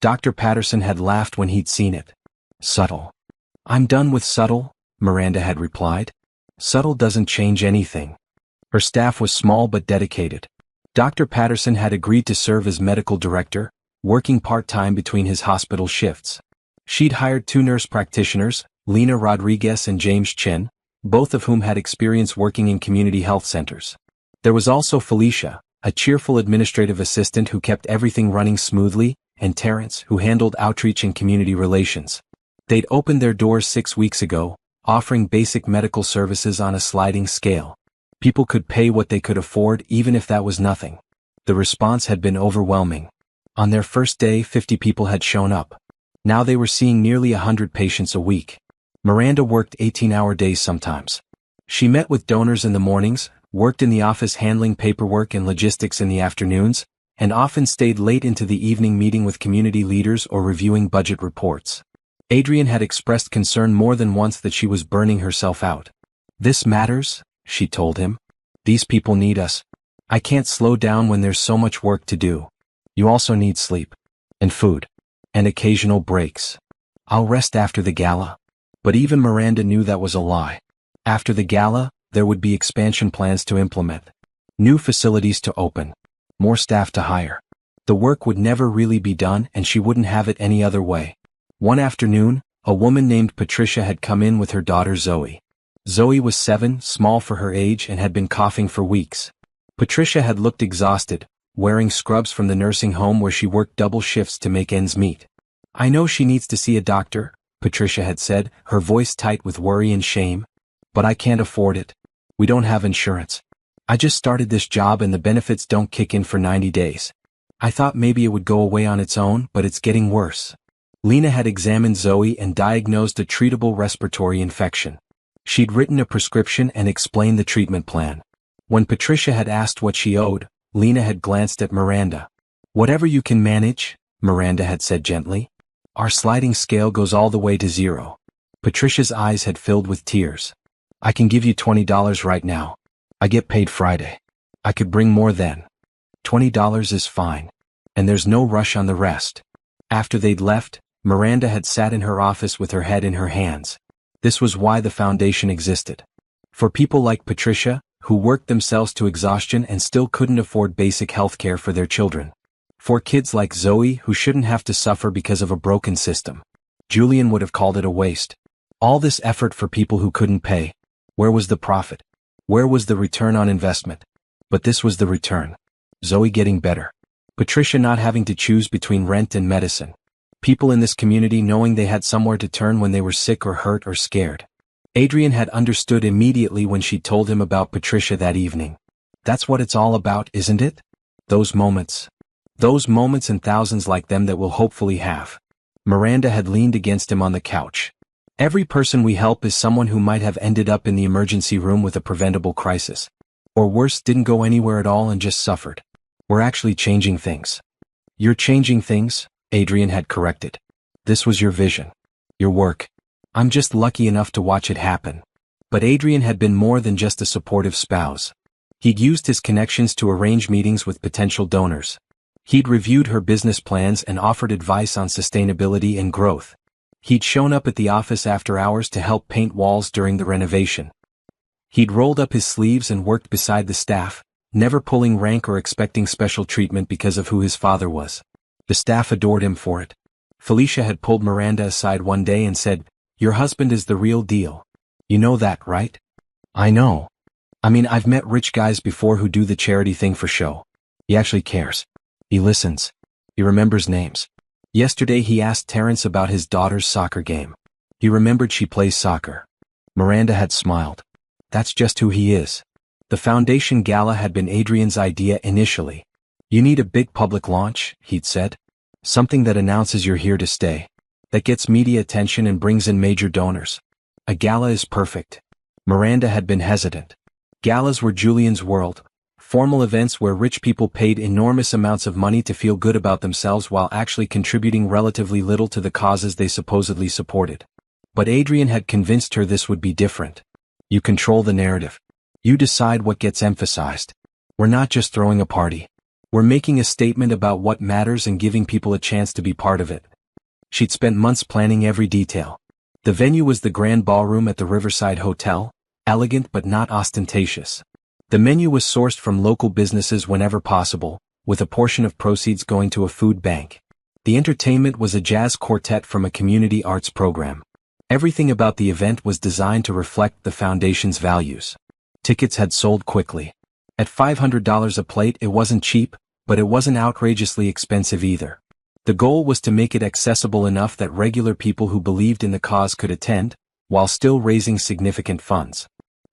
Dr. Patterson had laughed when he'd seen it. "Subtle." "I'm done with subtle," Miranda had replied. "Subtle doesn't change anything." Her staff was small but dedicated. Dr. Patterson had agreed to serve as medical director, working part-time between his hospital shifts. She'd hired 2 nurse practitioners, Lena Rodriguez and James Chin, both of whom had experience working in community health centers. There was also Felicia, a cheerful administrative assistant who kept everything running smoothly, and Terrence, who handled outreach and community relations. They'd opened their doors 6 weeks ago, offering basic medical services on a sliding scale. People could pay what they could afford even if that was nothing. The response had been overwhelming. On their first day, 50 people had shown up. Now they were seeing nearly 100 patients a week. Miranda worked 18-hour days sometimes. She met with donors in the mornings, worked in the office handling paperwork and logistics in the afternoons, and often stayed late into the evening meeting with community leaders or reviewing budget reports. Adrian had expressed concern more than once that she was burning herself out. "This matters," she told him. "These people need us. I can't slow down when there's so much work to do. You also need sleep. And food. And occasional breaks. I'll rest after the gala." But even Miranda knew that was a lie. After the gala, There would be expansion plans to implement. New facilities to open. More staff to hire. The work would never really be done and she wouldn't have it any other way. One afternoon, a woman named Patricia had come in with her daughter Zoe. Zoe was 7, small for her age, and had been coughing for weeks. Patricia had looked exhausted, wearing scrubs from the nursing home where she worked double shifts to make ends meet. "I know she needs to see a doctor," Patricia had said, her voice tight with worry and shame. "But I can't afford it. We don't have insurance. I just started this job and the benefits don't kick in for 90 days. I thought maybe it would go away on its own, but it's getting worse." Lena had examined Zoe and diagnosed a treatable respiratory infection. She'd written a prescription and explained the treatment plan. When Patricia had asked what she owed, Lena had glanced at Miranda. "Whatever you can manage," Miranda had said gently. "Our sliding scale goes all the way to 0. Patricia's eyes had filled with tears. "I can give you $20 right now. I get paid Friday. I could bring more then. $20 is fine. And there's no rush on the rest." After they'd left, Miranda had sat in her office with her head in her hands. This was why the foundation existed. For people like Patricia, who worked themselves to exhaustion and still couldn't afford basic health care for their children. For kids like Zoe who shouldn't have to suffer because of a broken system. Julian would have called it a waste. All this effort for people who couldn't pay. Where was the profit? Where was the return on investment? But this was the return. Zoe getting better. Patricia not having to choose between rent and medicine. People in this community knowing they had somewhere to turn when they were sick or hurt or scared. Adrian had understood immediately when she told him about Patricia that evening. That's what it's all about, isn't it? Those moments. Those moments and thousands like them that we'll hopefully have. Miranda had leaned against him on the couch. Every person we help is someone who might have ended up in the emergency room with a preventable crisis. Or worse, didn't go anywhere at all and just suffered. We're actually changing things. You're changing things, Adrian had corrected. This was your vision. Your work. I'm just lucky enough to watch it happen. But Adrian had been more than just a supportive spouse. He'd used his connections to arrange meetings with potential donors. He'd reviewed her business plans and offered advice on sustainability and growth. He'd shown up at the office after hours to help paint walls during the renovation. He'd rolled up his sleeves and worked beside the staff, never pulling rank or expecting special treatment because of who his father was. The staff adored him for it. Felicia had pulled Miranda aside one day and said, "Your husband is the real deal. You know that, right?" "I know. I mean, I've met rich guys before who do the charity thing for show. He actually cares. He listens. He remembers names. Yesterday he asked Terrence about his daughter's soccer game. He remembered she plays soccer." Miranda had smiled. That's just who he is. The foundation gala had been Adrian's idea initially. "You need a big public launch," he'd said. "Something that announces you're here to stay. That gets media attention and brings in major donors." A gala is perfect. Miranda had been hesitant. Galas were Julian's world. Formal events where rich people paid enormous amounts of money to feel good about themselves while actually contributing relatively little to the causes they supposedly supported. But Adrian had convinced her this would be different. You control the narrative. You decide what gets emphasized. We're not just throwing a party. We're making a statement about what matters and giving people a chance to be part of it. She'd spent months planning every detail. The venue was the Grand Ballroom at the Riverside Hotel, elegant but not ostentatious. The menu was sourced from local businesses whenever possible, with a portion of proceeds going to a food bank. The entertainment was a jazz quartet from a community arts program. Everything about the event was designed to reflect the foundation's values. Tickets had sold quickly. At $500 a plate, it wasn't cheap, but it wasn't outrageously expensive either. The goal was to make it accessible enough that regular people who believed in the cause could attend, while still raising significant funds.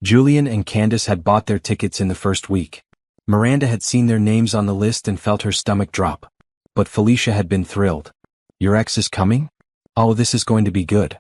Julian and Candace had bought their tickets in the first week. Miranda had seen their names on the list and felt her stomach drop. But Felicia had been thrilled. "Your ex is coming? Oh, this is going to be good."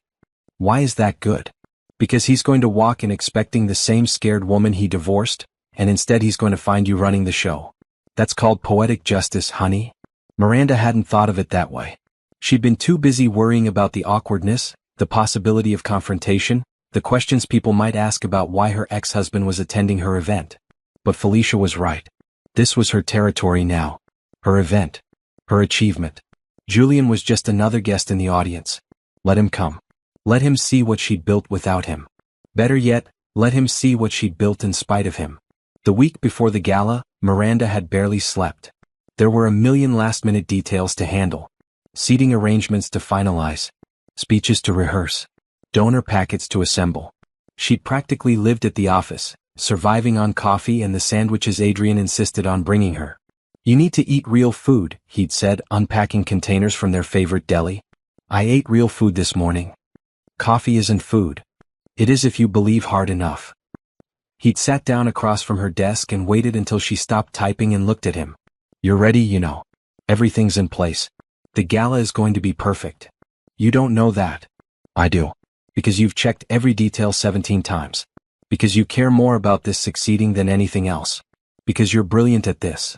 "Why is that good?" "Because he's going to walk in expecting the same scared woman he divorced, and instead he's going to find you running the show. That's called poetic justice, honey." Miranda hadn't thought of it that way. She'd been too busy worrying about the awkwardness, the possibility of confrontation, the questions people might ask about why her ex-husband was attending her event. But Felicia was right. This was her territory now. Her event. Her achievement. Julian was just another guest in the audience. Let him come. Let him see what she'd built without him. Better yet, Let him see what she'd built in spite of him. The week before the gala, Miranda had barely slept. There were a million last-minute details to handle. Seating arrangements to finalize. Speeches to rehearse. Donor packets to assemble. She'd practically lived at the office, surviving on coffee and the sandwiches Adrian insisted on bringing her. "You need to eat real food," he'd said, unpacking containers from their favorite deli. "I ate real food this morning. Coffee isn't food. It is if you believe hard enough." He'd sat down across from her desk and waited until she stopped typing and looked at him. "You're ready, you know. Everything's in place. The gala is going to be perfect. You don't know that." "I do. Because you've checked every detail 17 times. Because you care more about this succeeding than anything else. Because you're brilliant at this."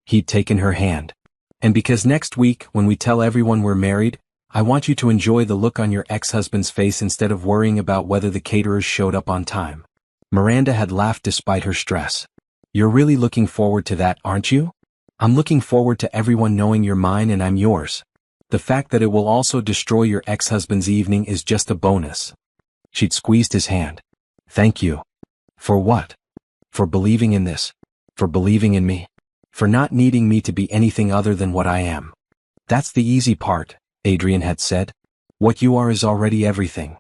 He'd taken her hand. "And because next week, when we tell everyone we're married, I want you to enjoy the look on your ex-husband's face instead of worrying about whether the caterers showed up on time." Miranda had laughed despite her stress. "You're really looking forward to that, aren't you?" "I'm looking forward to everyone knowing you're mine and I'm yours. The fact that it will also destroy your ex-husband's evening is just a bonus." She'd squeezed his hand. "Thank you." "For what?" "For believing in this. For believing in me. For not needing me to be anything other than what I am." "That's the easy part," Adrian had said. "What you are is already everything."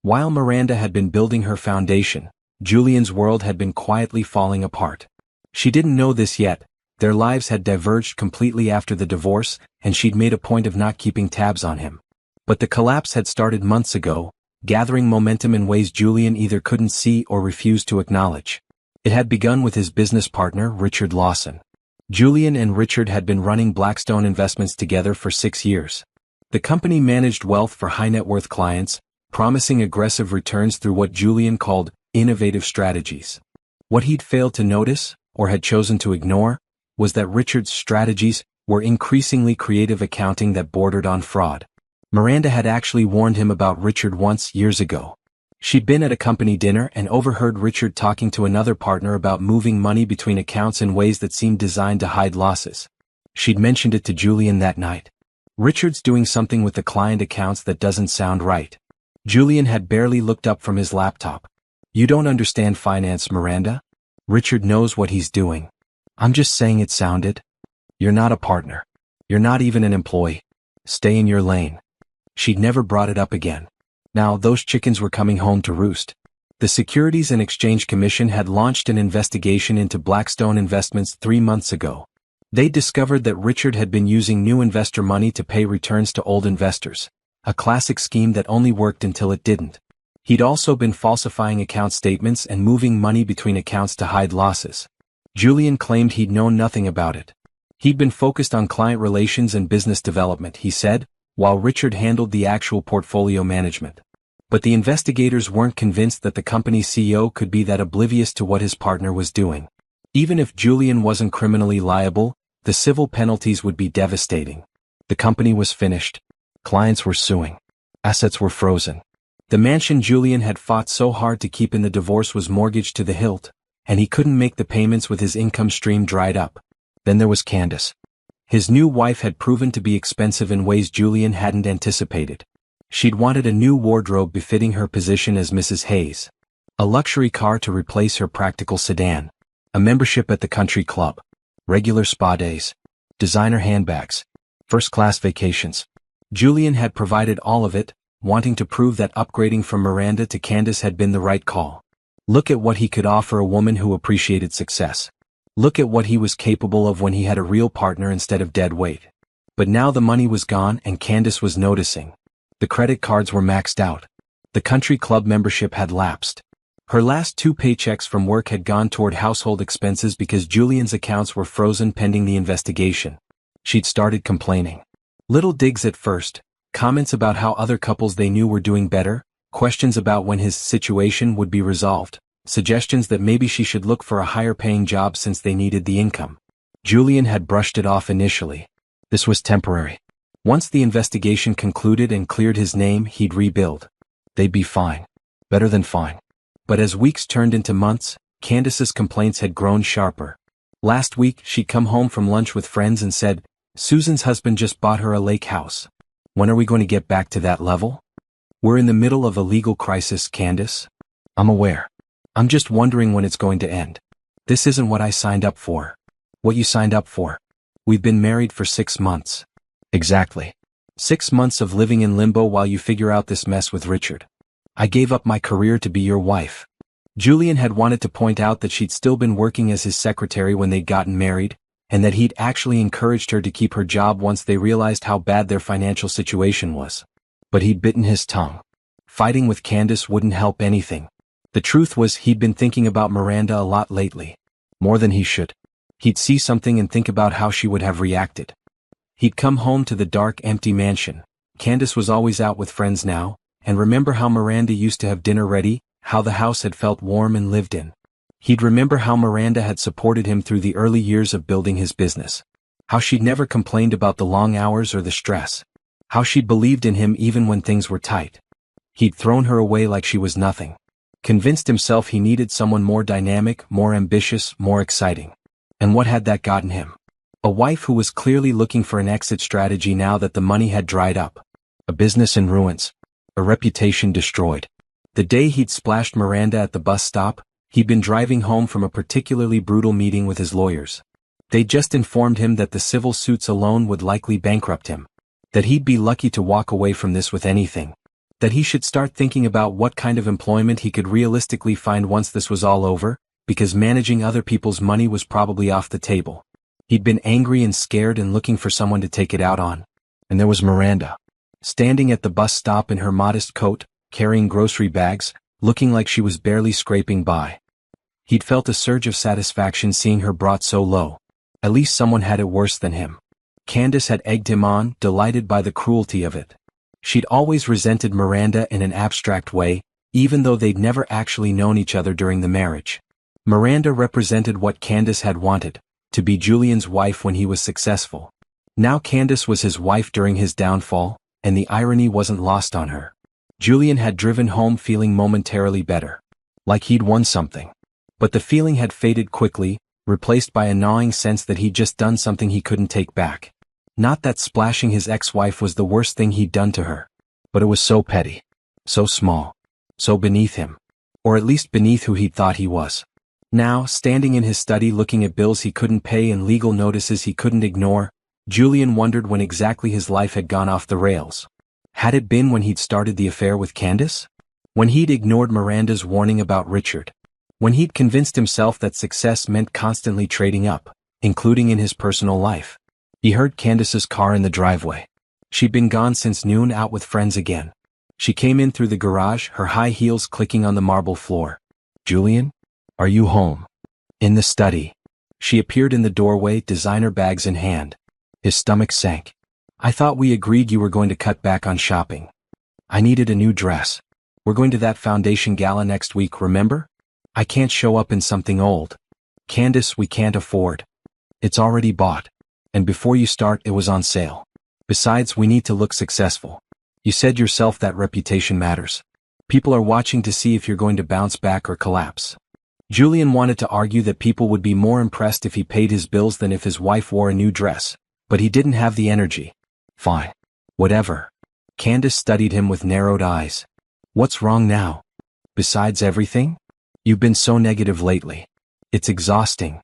While Miranda had been building her foundation, Julian's world had been quietly falling apart. She didn't know this yet. Their lives had diverged completely after the divorce, and she'd made a point of not keeping tabs on him. But the collapse had started months ago, gathering momentum in ways Julian either couldn't see or refused to acknowledge. It had begun with his business partner, Richard Lawson. Julian and Richard had been running Blackstone Investments together for 6 years. The company managed wealth for high-net-worth clients, promising aggressive returns through what Julian called innovative strategies. What he'd failed to notice, or had chosen to ignore, was that Richard's strategies were increasingly creative accounting that bordered on fraud. Miranda had actually warned him about Richard once years ago. She'd been at a company dinner and overheard Richard talking to another partner about moving money between accounts in ways that seemed designed to hide losses. She'd mentioned it to Julian that night. "Richard's doing something with the client accounts that doesn't sound right." Julian had barely looked up from his laptop. "You don't understand finance, Miranda. Richard knows what he's doing. I'm just saying it sounded. You're not a partner. You're not even an employee. Stay in your lane." She'd never brought it up again. Now those chickens were coming home to roost. The Securities and Exchange Commission had launched an investigation into Blackstone Investments 3 months ago. They discovered that Richard had been using new investor money to pay returns to old investors, a classic scheme that only worked until it didn't. He'd also been falsifying account statements and moving money between accounts to hide losses. Julian claimed he'd known nothing about it. He'd been focused on client relations and business development, he said, while Richard handled the actual portfolio management. But the investigators weren't convinced that the company's CEO could be that oblivious to what his partner was doing. Even if Julian wasn't criminally liable, the civil penalties would be devastating. The company was finished. Clients were suing. Assets were frozen. The mansion Julian had fought so hard to keep in the divorce was mortgaged to the hilt, and he couldn't make the payments with his income stream dried up. Then there was Candace. His new wife had proven to be expensive in ways Julian hadn't anticipated. She'd wanted a new wardrobe befitting her position as Mrs. Hayes, a luxury car to replace her practical sedan, a membership at the country club, regular spa days, designer handbags, first-class vacations. Julian had provided all of it, wanting to prove that upgrading from Miranda to Candace had been the right call. Look at what he could offer a woman who appreciated success. Look at what he was capable of when he had a real partner instead of dead weight. But now the money was gone and Candace was noticing. The credit cards were maxed out. The country club membership had lapsed. Her last 2 paychecks from work had gone toward household expenses because Julian's accounts were frozen pending the investigation. She'd started complaining. Little digs at first, comments about how other couples they knew were doing better, questions about when his situation would be resolved, suggestions that maybe she should look for a higher-paying job since they needed the income. Julian had brushed it off initially. This was temporary. Once the investigation concluded and cleared his name, he'd rebuild. They'd be fine. Better than fine. But as weeks turned into months, Candace's complaints had grown sharper. Last week, she'd come home from lunch with friends and said, "Susan's husband just bought her a lake house. When are we going to get back to that level? We're in the middle of a legal crisis, Candace." "I'm aware. I'm just wondering when it's going to end. This isn't what I signed up for. What you signed up for? We've been married for 6 months. Exactly. 6 months of living in limbo while you figure out this mess with Richard. I gave up my career to be your wife. Julian had wanted to point out that she'd still been working as his secretary when they'd gotten married, and that he'd actually encouraged her to keep her job once they realized how bad their financial situation was. But he'd bitten his tongue. Fighting with Candace wouldn't help anything. The truth was he'd been thinking about Miranda a lot lately. More than he should. He'd see something and think about how she would have reacted. He'd come home to the dark, empty mansion. Candace was always out with friends now, and remember how Miranda used to have dinner ready, how the house had felt warm and lived in. He'd remember how Miranda had supported him through the early years of building his business. How she'd never complained about the long hours or the stress. How she'd believed in him even when things were tight. He'd thrown her away like she was nothing. Convinced himself he needed someone more dynamic, more ambitious, more exciting. And what had that gotten him? A wife who was clearly looking for an exit strategy now that the money had dried up. A business in ruins. A reputation destroyed. The day he'd splashed Miranda at the bus stop, he'd been driving home from a particularly brutal meeting with his lawyers. They'd just informed him that the civil suits alone would likely bankrupt him. That he'd be lucky to walk away from this with anything. That he should start thinking about what kind of employment he could realistically find once this was all over, because managing other people's money was probably off the table. He'd been angry and scared and looking for someone to take it out on. And there was Miranda. Standing at the bus stop in her modest coat, carrying grocery bags, looking like she was barely scraping by. He'd felt a surge of satisfaction seeing her brought so low. At least someone had it worse than him. Candace had egged him on, delighted by the cruelty of it. She'd always resented Miranda in an abstract way, even though they'd never actually known each other during the marriage. Miranda represented what Candace had wanted, to be Julian's wife when he was successful. Now Candace was his wife during his downfall, and the irony wasn't lost on her. Julian had driven home feeling momentarily better. Like he'd won something. But the feeling had faded quickly, replaced by a gnawing sense that he'd just done something he couldn't take back. Not that splashing his ex-wife was the worst thing he'd done to her. But it was so petty. So small. So beneath him. Or at least beneath who he'd thought he was. Now, standing in his study looking at bills he couldn't pay and legal notices he couldn't ignore, Julian wondered when exactly his life had gone off the rails. Had it been when he'd started the affair with Candace? When he'd ignored Miranda's warning about Richard? When he'd convinced himself that success meant constantly trading up, including in his personal life? He heard Candace's car in the driveway. She'd been gone since noon, out with friends again. She came in through the garage, her high heels clicking on the marble floor. "Julian? Are you home?" In the study. She appeared in the doorway, designer bags in hand. His stomach sank. "I thought we agreed you were going to cut back on shopping. I needed a new dress. We're going to that foundation gala next week, remember? I can't show up in something old. Candace, we can't afford. It's already bought. And before you start, it was on sale. Besides, we need to look successful. You said yourself that reputation matters. People are watching to see if you're going to bounce back or collapse." Julian wanted to argue that people would be more impressed if he paid his bills than if his wife wore a new dress, but he didn't have the energy. Fine. Whatever. Candace studied him with narrowed eyes. "What's wrong now? Besides everything? You've been so negative lately. It's exhausting.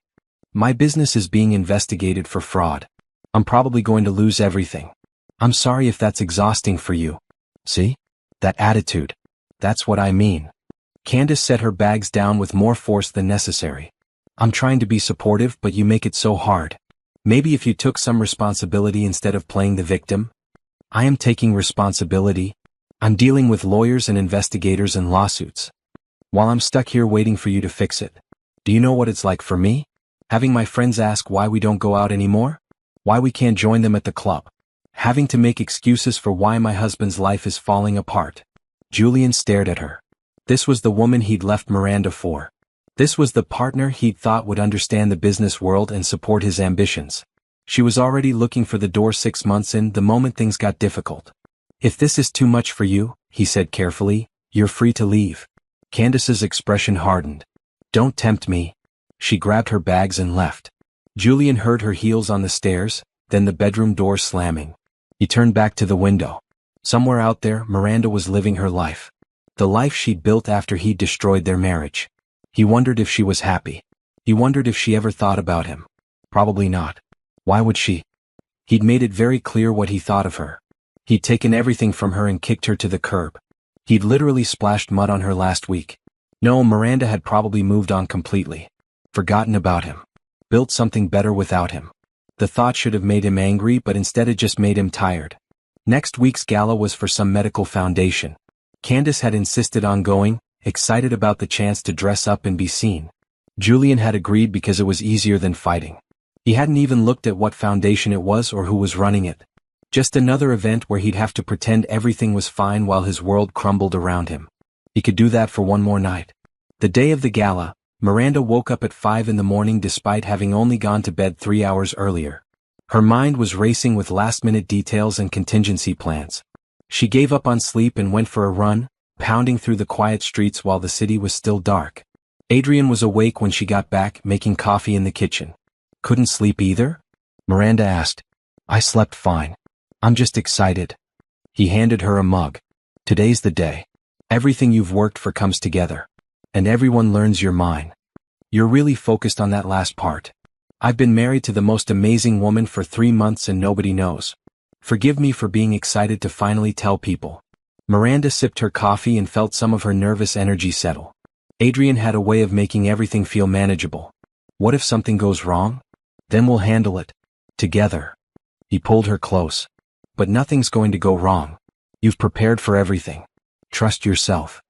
My business is being investigated for fraud. I'm probably going to lose everything. I'm sorry if that's exhausting for you. See? That attitude. That's what I mean." Candace set her bags down with more force than necessary. "I'm trying to be supportive, but you make it so hard. Maybe if you took some responsibility instead of playing the victim?" "I am taking responsibility. I'm dealing with lawyers and investigators and lawsuits. While I'm stuck here waiting for you to fix it. Do you know what it's like for me? Having my friends ask why we don't go out anymore? Why we can't join them at the club? Having to make excuses for why my husband's life is falling apart." Julian stared at her. This was the woman he'd left Miranda for. This was the partner he'd thought would understand the business world and support his ambitions. She was already looking for the door 6 months in, the moment things got difficult. "If this is too much for you," he said carefully, "you're free to leave." Candace's expression hardened. "Don't tempt me." She grabbed her bags and left. Julian heard her heels on the stairs, then the bedroom door slamming. He turned back to the window. Somewhere out there, Miranda was living her life. The life she'd built after he'd destroyed their marriage. He wondered if she was happy. He wondered if she ever thought about him. Probably not. Why would she? He'd made it very clear what he thought of her. He'd taken everything from her and kicked her to the curb. He'd literally splashed mud on her last week. No, Miranda had probably moved on completely. Forgotten about him. Built something better without him. The thought should have made him angry, but instead it just made him tired. Next week's gala was for some medical foundation. Candace had insisted on going, excited about the chance to dress up and be seen. Julian had agreed because it was easier than fighting. He hadn't even looked at what foundation it was or who was running it. Just another event where he'd have to pretend everything was fine while his world crumbled around him. He could do that for one more night. The day of the gala, Miranda woke up at 5 a.m. despite having only gone to bed 3 hours earlier. Her mind was racing with last-minute details and contingency plans. She gave up on sleep and went for a run, pounding through the quiet streets while the city was still dark. Adrian was awake when she got back, making coffee in the kitchen. Couldn't sleep either? Miranda asked. I slept fine. I'm just excited. He handed her a mug. Today's the day. Everything you've worked for comes together. And everyone learns you're mine. You're really focused on that last part. I've been married to the most amazing woman for 3 months and nobody knows. Forgive me for being excited to finally tell people. Miranda sipped her coffee and felt some of her nervous energy settle. Adrian had a way of making everything feel manageable. What if something goes wrong? Then we'll handle it. Together. He pulled her close. But nothing's going to go wrong. You've prepared for everything. Trust yourself.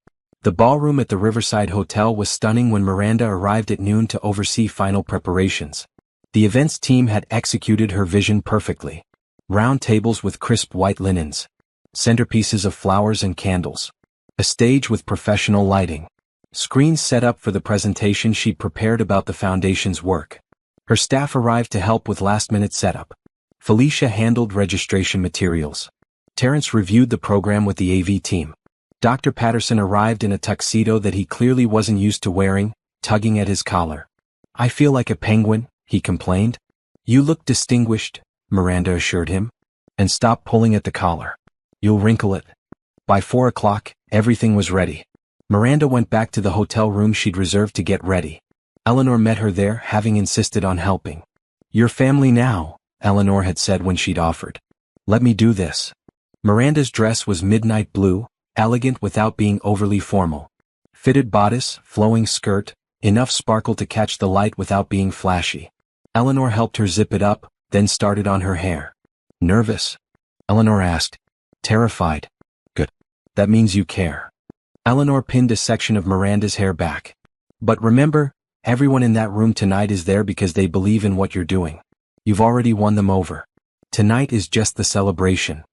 The ballroom at the Riverside Hotel was stunning when Miranda arrived at noon to oversee final preparations. The events team had executed her vision perfectly. Round tables with crisp white linens. Centerpieces of flowers and candles. A stage with professional lighting. Screens set up for the presentation she'd prepared about the foundation's work. Her staff arrived to help with last-minute setup. Felicia handled registration materials. Terrence reviewed the program with the AV team. Dr. Patterson arrived in a tuxedo that he clearly wasn't used to wearing, tugging at his collar. I feel like a penguin, he complained. You look distinguished, Miranda assured him. And stop pulling at the collar. You'll wrinkle it. By 4 o'clock, everything was ready. Miranda went back to the hotel room she'd reserved to get ready. Eleanor met her there, having insisted on helping. Your family now, Eleanor had said when she'd offered. Let me do this. Miranda's dress was midnight blue, elegant without being overly formal. Fitted bodice, flowing skirt, enough sparkle to catch the light without being flashy. Eleanor helped her zip it up, then started on her hair. Nervous? Eleanor asked. Terrified. Good. That means you care. Eleanor pinned a section of Miranda's hair back. But remember, everyone in that room tonight is there because they believe in what you're doing. You've already won them over. Tonight is just the celebration.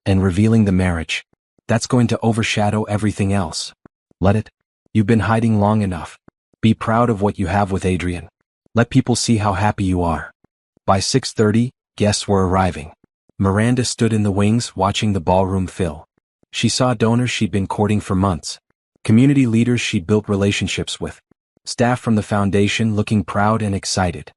And revealing the marriage. That's going to overshadow everything else. Let it. You've been hiding long enough. Be proud of what you have with Adrian. Let people see how happy you are. By 6:30, guests were arriving. Miranda stood in the wings watching the ballroom fill. She saw donors she'd been courting for months. Community leaders she'd built relationships with. Staff from the foundation looking proud and excited.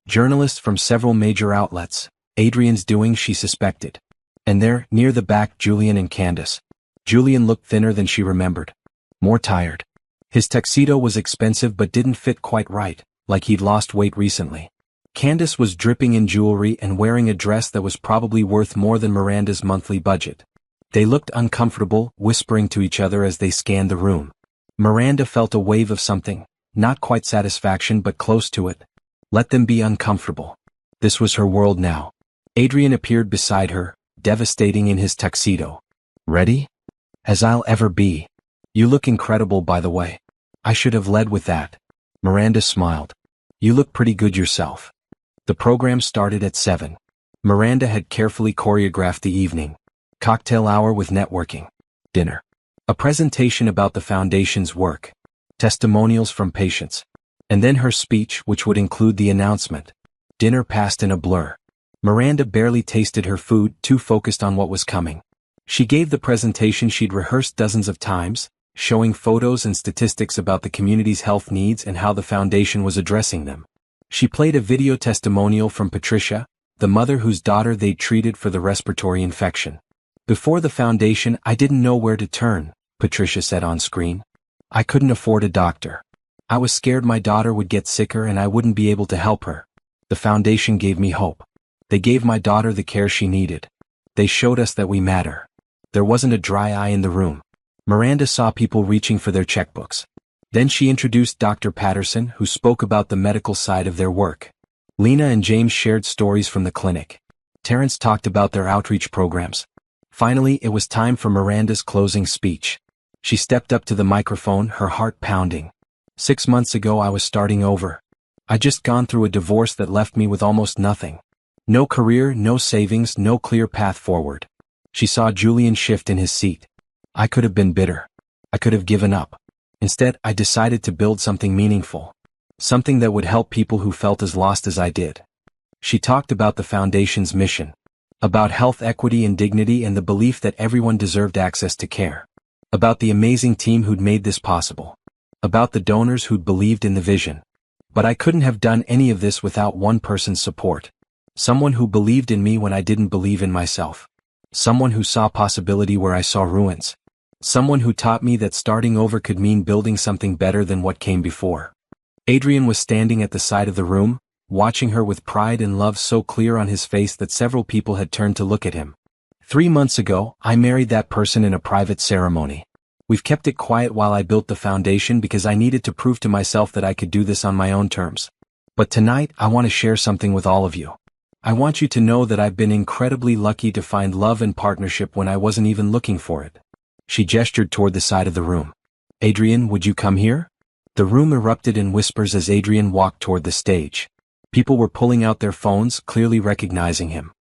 Journalists from several major outlets. Adrian's doing she suspected. And there, near the back, Julian and Candace. Julian looked thinner than she remembered. More tired. His tuxedo was expensive but didn't fit quite right, like he'd lost weight recently. Candace was dripping in jewelry and wearing a dress that was probably worth more than Miranda's monthly budget. They looked uncomfortable, whispering to each other as they scanned the room. Miranda felt a wave of something, not quite satisfaction but close to it. Let them be uncomfortable. This was her world now. Adrian appeared beside her, devastating in his tuxedo. Ready? As I'll ever be. You look incredible, by the way. I should have led with that. Miranda smiled. You look pretty good yourself. The program started at 7. Miranda had carefully choreographed the evening. Cocktail hour with networking. Dinner. A presentation about the foundation's work. Testimonials from patients. And then her speech, which would include the announcement. Dinner passed in a blur. Miranda barely tasted her food, too focused on what was coming. She gave the presentation she'd rehearsed dozens of times, showing photos and statistics about the community's health needs and how the foundation was addressing them. She played a video testimonial from Patricia, the mother whose daughter they'd treated for the respiratory infection. Before the foundation, I didn't know where to turn, Patricia said on screen. I couldn't afford a doctor. I was scared my daughter would get sicker and I wouldn't be able to help her. The foundation gave me hope. They gave my daughter the care she needed. They showed us that we matter. There wasn't a dry eye in the room. Miranda saw people reaching for their checkbooks. Then she introduced Dr. Patterson, who spoke about the medical side of their work. Lena and James shared stories from the clinic. Terrence talked about their outreach programs. Finally, it was time for Miranda's closing speech. She stepped up to the microphone, her heart pounding. 6 months ago I was starting over. I'd just gone through a divorce that left me with almost nothing. No career, no savings, no clear path forward. She saw Julian shift in his seat. I could have been bitter. I could have given up. Instead, I decided to build something meaningful. Something that would help people who felt as lost as I did. She talked about the foundation's mission. About health equity and dignity and the belief that everyone deserved access to care. About the amazing team who'd made this possible. About the donors who'd believed in the vision. But I couldn't have done any of this without one person's support. Someone who believed in me when I didn't believe in myself. Someone who saw possibility where I saw ruins. Someone who taught me that starting over could mean building something better than what came before. Adrian was standing at the side of the room, watching her with pride and love so clear on his face that several people had turned to look at him. 3 months ago, I married that person in a private ceremony. We've kept it quiet while I built the foundation because I needed to prove to myself that I could do this on my own terms. But tonight, I want to share something with all of you. I want you to know that I've been incredibly lucky to find love and partnership when I wasn't even looking for it. She gestured toward the side of the room. Adrian, would you come here? The room erupted in whispers as Adrian walked toward the stage. People were pulling out their phones, clearly recognizing him.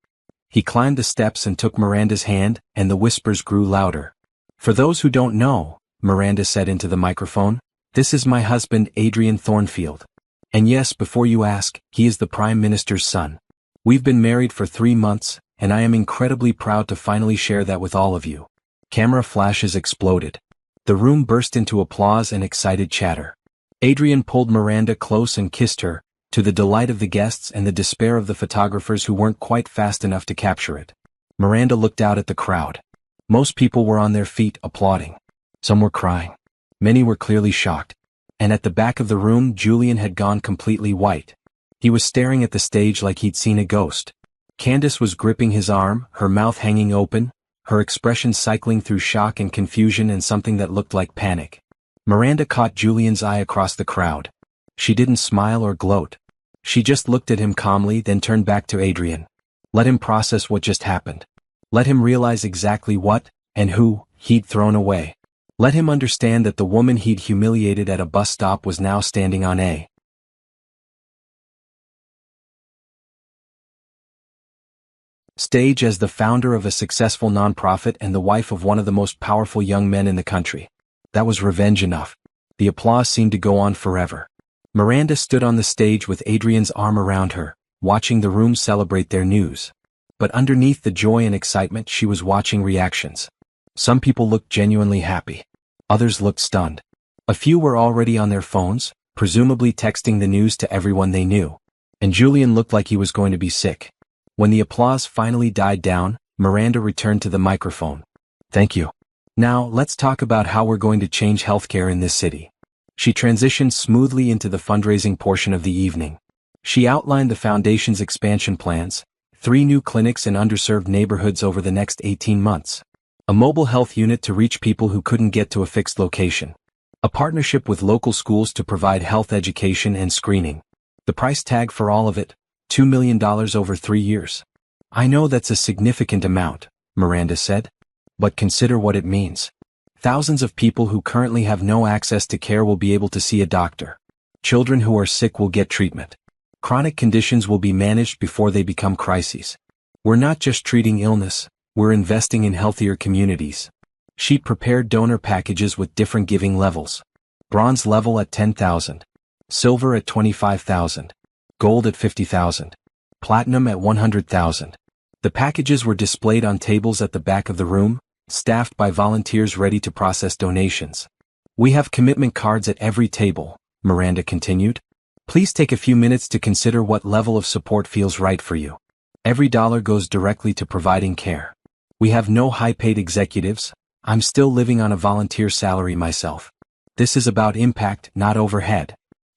He climbed the steps and took Miranda's hand, and the whispers grew louder. For those who don't know, Miranda said into the microphone, this is my husband, Adrian Thornfield. And yes, before you ask, he is the Prime Minister's son. We've been married for 3 months, and I am incredibly proud to finally share that with all of you. Camera flashes exploded. The room burst into applause and excited chatter. Adrian pulled Miranda close and kissed her, to the delight of the guests and the despair of the photographers who weren't quite fast enough to capture it. Miranda looked out at the crowd. Most people were on their feet, applauding. Some were crying. Many were clearly shocked. And at the back of the room, Julian had gone completely white. He was staring at the stage like he'd seen a ghost. Candace was gripping his arm, her mouth hanging open, her expression cycling through shock and confusion and something that looked like panic. Miranda caught Julian's eye across the crowd. She didn't smile or gloat. She just looked at him calmly, then turned back to Adrian. Let him process what just happened. Let him realize exactly what, and who, he'd thrown away. Let him understand that the woman he'd humiliated at a bus stop was now standing on a stage as the founder of a successful nonprofit and the wife of one of the most powerful young men in the country. That was revenge enough. The applause seemed to go on forever. Miranda stood on the stage with Adrian's arm around her, watching the room celebrate their news. But underneath the joy and excitement, she was watching reactions. Some people looked genuinely happy. Others looked stunned. A few were already on their phones, presumably texting the news to everyone they knew. And Julian looked like he was going to be sick. When the applause finally died down, Miranda returned to the microphone. Thank you. Now, let's talk about how we're going to change healthcare in this city. She transitioned smoothly into the fundraising portion of the evening. She outlined the foundation's expansion plans, 3 new clinics in underserved neighborhoods over the next 18 months. A mobile health unit to reach people who couldn't get to a fixed location. A partnership with local schools to provide health education and screening. The price tag for all of it, $2 million over 3 years. I know that's a significant amount, Miranda said. But consider what it means. Thousands of people who currently have no access to care will be able to see a doctor. Children who are sick will get treatment. Chronic conditions will be managed before they become crises. We're not just treating illness, we're investing in healthier communities. She prepared donor packages with different giving levels. Bronze level at $10,000. Silver at $25,000. Gold at $50,000. Platinum at $100,000. The packages were displayed on tables at the back of the room, staffed by volunteers ready to process donations. We have commitment cards at every table, Miranda continued. Please take a few minutes to consider what level of support feels right for you. Every dollar goes directly to providing care. We have no high-paid executives. I'm still living on a volunteer salary myself. This is about impact, not overhead.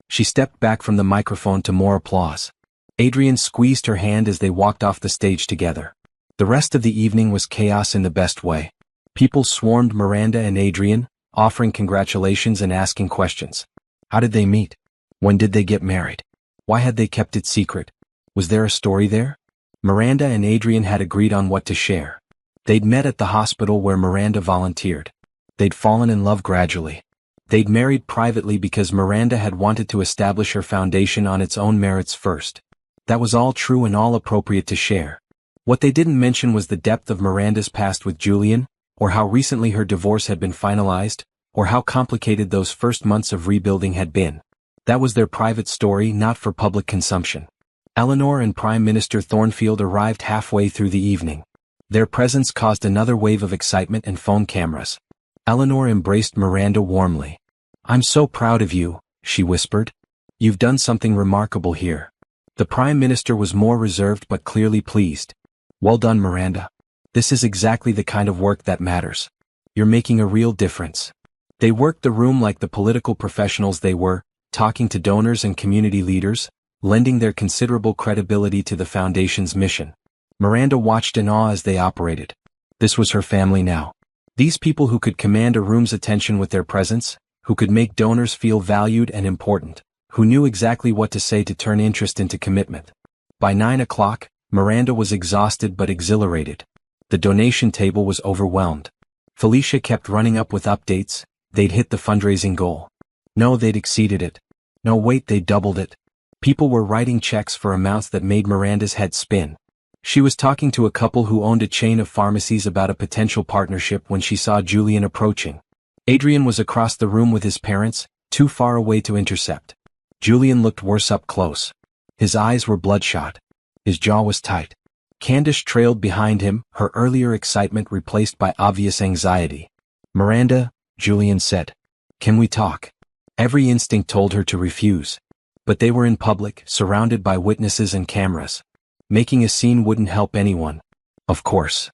She stepped back from the microphone to more applause. Adrian squeezed her hand as they walked off the stage together. The rest of the evening was chaos in the best way. People swarmed Miranda and Adrian, offering congratulations and asking questions. How did they meet? When did they get married? Why had they kept it secret? Was there a story there? Miranda and Adrian had agreed on what to share. They'd met at the hospital where Miranda volunteered. They'd fallen in love gradually. They'd married privately because Miranda had wanted to establish her foundation on its own merits first. That was all true and all appropriate to share. What they didn't mention was the depth of Miranda's past with Julian, or how recently her divorce had been finalized, or how complicated those first months of rebuilding had been. That was their private story, not for public consumption. Eleanor and Prime Minister Thornfield arrived halfway through the evening. Their presence caused another wave of excitement and phone cameras. Eleanor embraced Miranda warmly. "I'm so proud of you," she whispered. "You've done something remarkable here." The Prime Minister was more reserved but clearly pleased. "Well done, Miranda. This is exactly the kind of work that matters. You're making a real difference." They worked the room like the political professionals they were, talking to donors and community leaders, lending their considerable credibility to the Foundation's mission. Miranda watched in awe as they operated. This was her family now. These people who could command a room's attention with their presence, who could make donors feel valued and important, who knew exactly what to say to turn interest into commitment. By 9 o'clock, Miranda was exhausted but exhilarated. The donation table was overwhelmed. Felicia kept running up with updates. They'd hit the fundraising goal. No, they'd exceeded it. No, wait, they'd doubled it. People were writing checks for amounts that made Miranda's head spin. She was talking to a couple who owned a chain of pharmacies about a potential partnership when she saw Julian approaching. Adrian was across the room with his parents, too far away to intercept. Julian looked worse up close. His eyes were bloodshot. His jaw was tight. Candace trailed behind him, her earlier excitement replaced by obvious anxiety. "Miranda," Julian said. "Can we talk?" Every instinct told her to refuse. But they were in public, surrounded by witnesses and cameras. Making a scene wouldn't help anyone. Of course.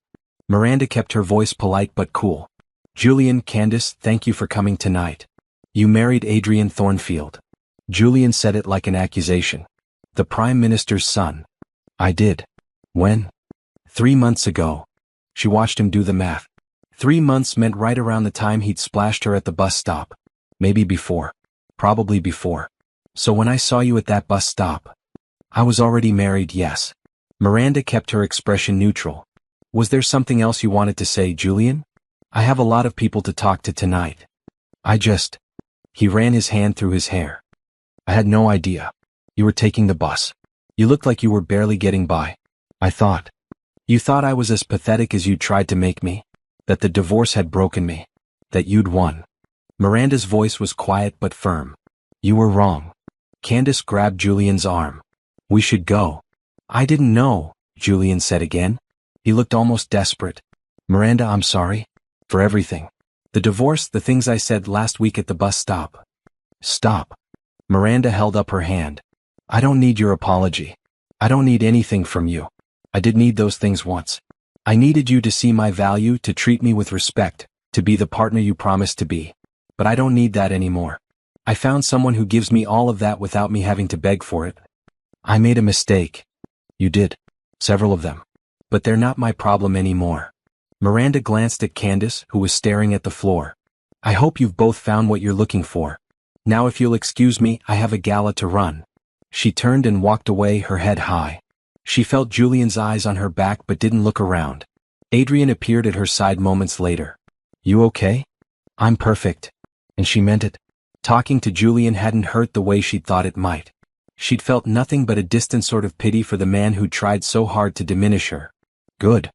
Miranda kept her voice polite but cool. "Julian, Candace, thank you for coming tonight. You married Adrian Thornfield." Julian said it like an accusation. "The Prime Minister's son." "I did." "When?" 3 months ago." She watched him do the math. 3 months meant right around the time he'd splashed her at the bus stop. Maybe before. Probably before. "So when I saw you at that bus stop." "I was already married, yes." Miranda kept her expression neutral. "Was there something else you wanted to say, Julian?" "I have a lot of people to talk to tonight. He ran his hand through his hair. "I had no idea. You were taking the bus. You looked like you were barely getting by. You thought I was as pathetic as you tried to make me? That the divorce had broken me? That you'd won?" Miranda's voice was quiet but firm. "You were wrong." Candace grabbed Julian's arm. "We should go." "I didn't know," Julian said again. He looked almost desperate. "Miranda, I'm sorry. For everything. The divorce, the things I said last week at the bus stop." "Stop." Miranda held up her hand. "I don't need your apology. I don't need anything from you. I did need those things once. I needed you to see my value, to treat me with respect, to be the partner you promised to be. But I don't need that anymore. I found someone who gives me all of that without me having to beg for it. I made a mistake." "You did. Several of them. But they're not my problem anymore." Miranda glanced at Candace, who was staring at the floor. "I hope you've both found what you're looking for. Now if you'll excuse me, I have a gala to run." She turned and walked away, her head high. She felt Julian's eyes on her back but didn't look around. Adrian appeared at her side moments later. "You okay?" "I'm perfect." And she meant it. Talking to Julian hadn't hurt the way she'd thought it might. She'd felt nothing but a distant sort of pity for the man who'd tried so hard to diminish her. "Good."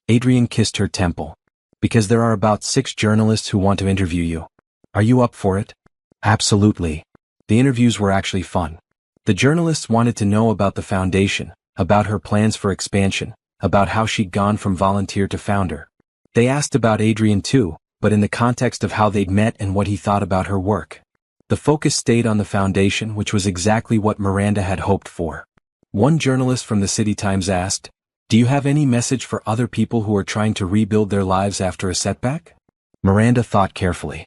Adrian kissed her temple. "Because there are about 6 journalists who want to interview you. Are you up for it?" "Absolutely." The interviews were actually fun. The journalists wanted to know about the foundation, about her plans for expansion, about how she'd gone from volunteer to founder. They asked about Adrian too, but in the context of how they'd met and what he thought about her work. The focus stayed on the foundation, which was exactly what Miranda had hoped for. One journalist from the City Times asked, "Do you have any message for other people who are trying to rebuild their lives after a setback?" Miranda thought carefully.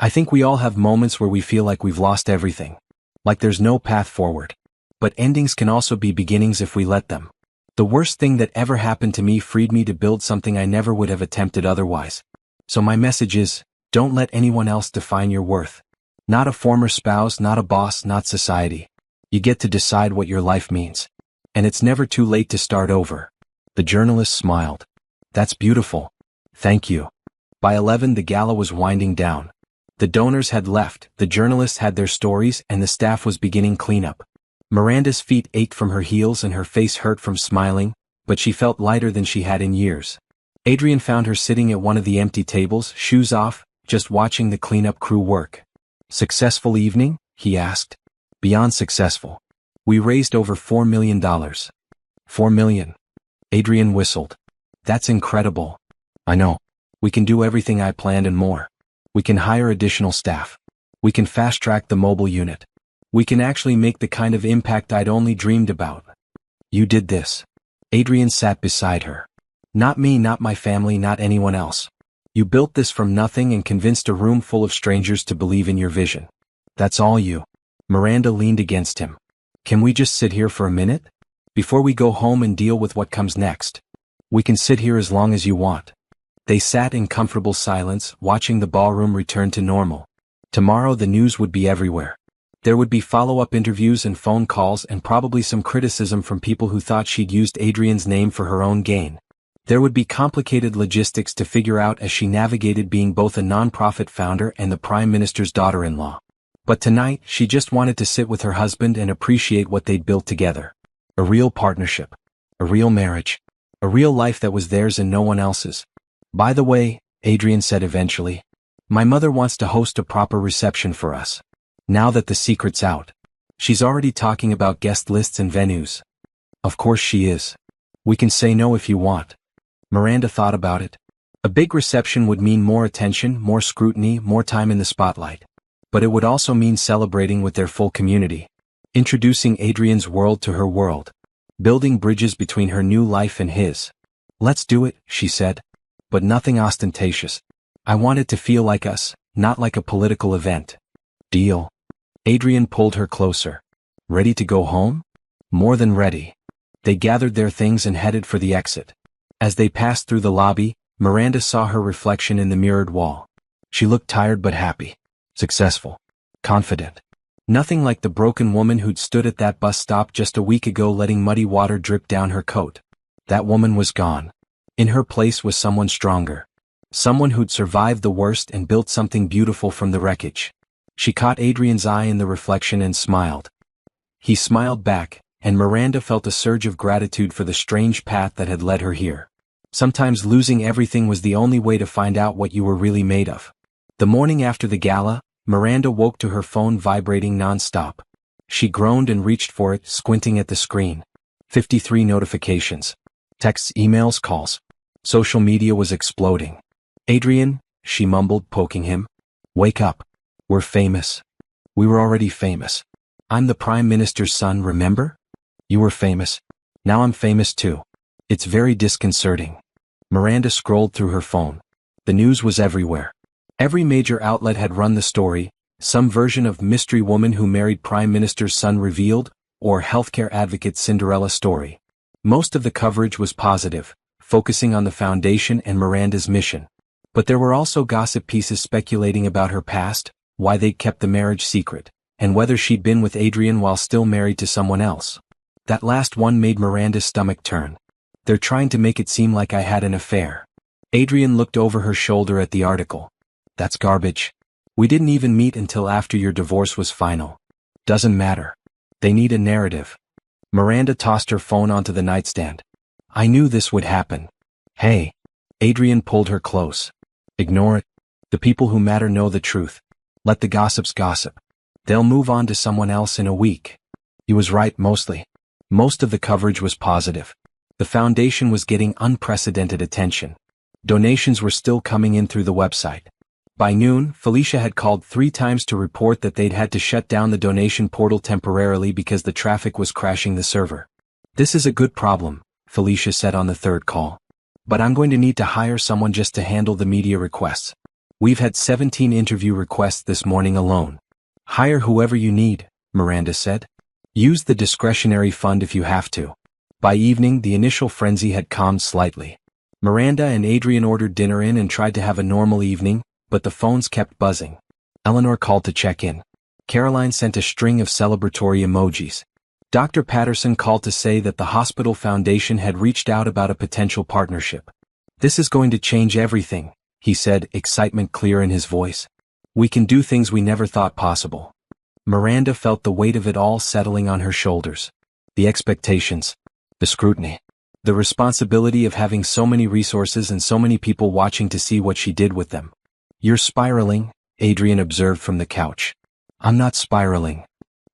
I think we all have moments where we feel like we've lost everything. Like there's no path forward. But endings can also be beginnings if we let them. The worst thing that ever happened to me freed me to build something I never would have attempted otherwise. So my message is, don't let anyone else define your worth. Not a former spouse, not a boss, not society. You get to decide what your life means. And it's never too late to start over. The journalist smiled. That's beautiful. Thank you. By 11 the gala was winding down. The donors had left, the journalists had their stories, and the staff was beginning cleanup. Miranda's feet ached from her heels and her face hurt from smiling, but she felt lighter than she had in years. Adrian found her sitting at one of the empty tables, shoes off, just watching the cleanup crew work. Successful evening? He asked. Beyond successful. We raised over $4 million. $4 million. Adrian whistled. That's incredible. I know. We can do everything I planned and more. We can hire additional staff. We can fast-track the mobile unit. We can actually make the kind of impact I'd only dreamed about. You did this. Adrian sat beside her. Not me, not my family, not anyone else. You built this from nothing and convinced a room full of strangers to believe in your vision. That's all you. Miranda leaned against him. Can we just sit here for a minute? Before we go home and deal with what comes next. We can sit here as long as you want. They sat in comfortable silence, watching the ballroom return to normal. Tomorrow the news would be everywhere. There would be follow-up interviews and phone calls and probably some criticism from people who thought she'd used Adrian's name for her own gain. There would be complicated logistics to figure out as she navigated being both a non-profit founder and the Prime Minister's daughter-in-law. But tonight, she just wanted to sit with her husband and appreciate what they'd built together. A real partnership. A real marriage. A real life that was theirs and no one else's. By the way, Adrian said eventually, my mother wants to host a proper reception for us. Now that the secret's out. She's already talking about guest lists and venues. Of course she is. We can say no if you want. Miranda thought about it. A big reception would mean more attention, more scrutiny, more time in the spotlight. But it would also mean celebrating with their full community. Introducing Adrian's world to her world. Building bridges between her new life and his. Let's do it, she said. But nothing ostentatious. I want it to feel like us, not like a political event. Deal. Adrian pulled her closer. Ready to go home? More than ready. They gathered their things and headed for the exit. As they passed through the lobby, Miranda saw her reflection in the mirrored wall. She looked tired but happy. Successful. Confident. Nothing like the broken woman who'd stood at that bus stop just a week ago letting muddy water drip down her coat. That woman was gone. In her place was someone stronger. Someone who'd survived the worst and built something beautiful from the wreckage. She caught Adrian's eye in the reflection and smiled. He smiled back, and Miranda felt a surge of gratitude for the strange path that had led her here. Sometimes losing everything was the only way to find out what you were really made of. The morning after the gala, Miranda woke to her phone vibrating non-stop. She groaned and reached for it, squinting at the screen. 53 notifications. Texts, emails, calls. Social media was exploding. Adrian, she mumbled, poking him. Wake up. We're famous. We were already famous. I'm the Prime Minister's son, remember? You were famous. Now I'm famous too. It's very disconcerting. Miranda scrolled through her phone. The news was everywhere. Every major outlet had run the story, some version of mystery woman who married Prime Minister's son revealed, or healthcare advocate Cinderella story. Most of the coverage was positive, focusing on the foundation and Miranda's mission. But there were also gossip pieces speculating about her past, why they'd kept the marriage secret, and whether she'd been with Adrian while still married to someone else. That last one made Miranda's stomach turn. They're trying to make it seem like I had an affair. Adrian looked over her shoulder at the article. That's garbage. We didn't even meet until after your divorce was final. Doesn't matter. They need a narrative. Miranda tossed her phone onto the nightstand. I knew this would happen. Hey. Adrian pulled her close. Ignore it. The people who matter know the truth. Let the gossips gossip. They'll move on to someone else in a week. He was right mostly. Most of the coverage was positive. The foundation was getting unprecedented attention. Donations were still coming in through the website. By noon, Felicia had called 3 times to report that they'd had to shut down the donation portal temporarily because the traffic was crashing the server. This is a good problem, Felicia said on the 3rd call. But I'm going to need to hire someone just to handle the media requests. We've had 17 interview requests this morning alone. Hire whoever you need, Miranda said. Use the discretionary fund if you have to. By evening, the initial frenzy had calmed slightly. Miranda and Adrian ordered dinner in and tried to have a normal evening, but the phones kept buzzing. Eleanor called to check in. Caroline sent a string of celebratory emojis. Dr. Patterson called to say that the hospital foundation had reached out about a potential partnership. This is going to change everything, he said, excitement clear in his voice. We can do things we never thought possible. Miranda felt the weight of it all settling on her shoulders. The expectations, the scrutiny, the responsibility of having so many resources and so many people watching to see what she did with them. You're spiraling, Adrian observed from the couch. I'm not spiraling.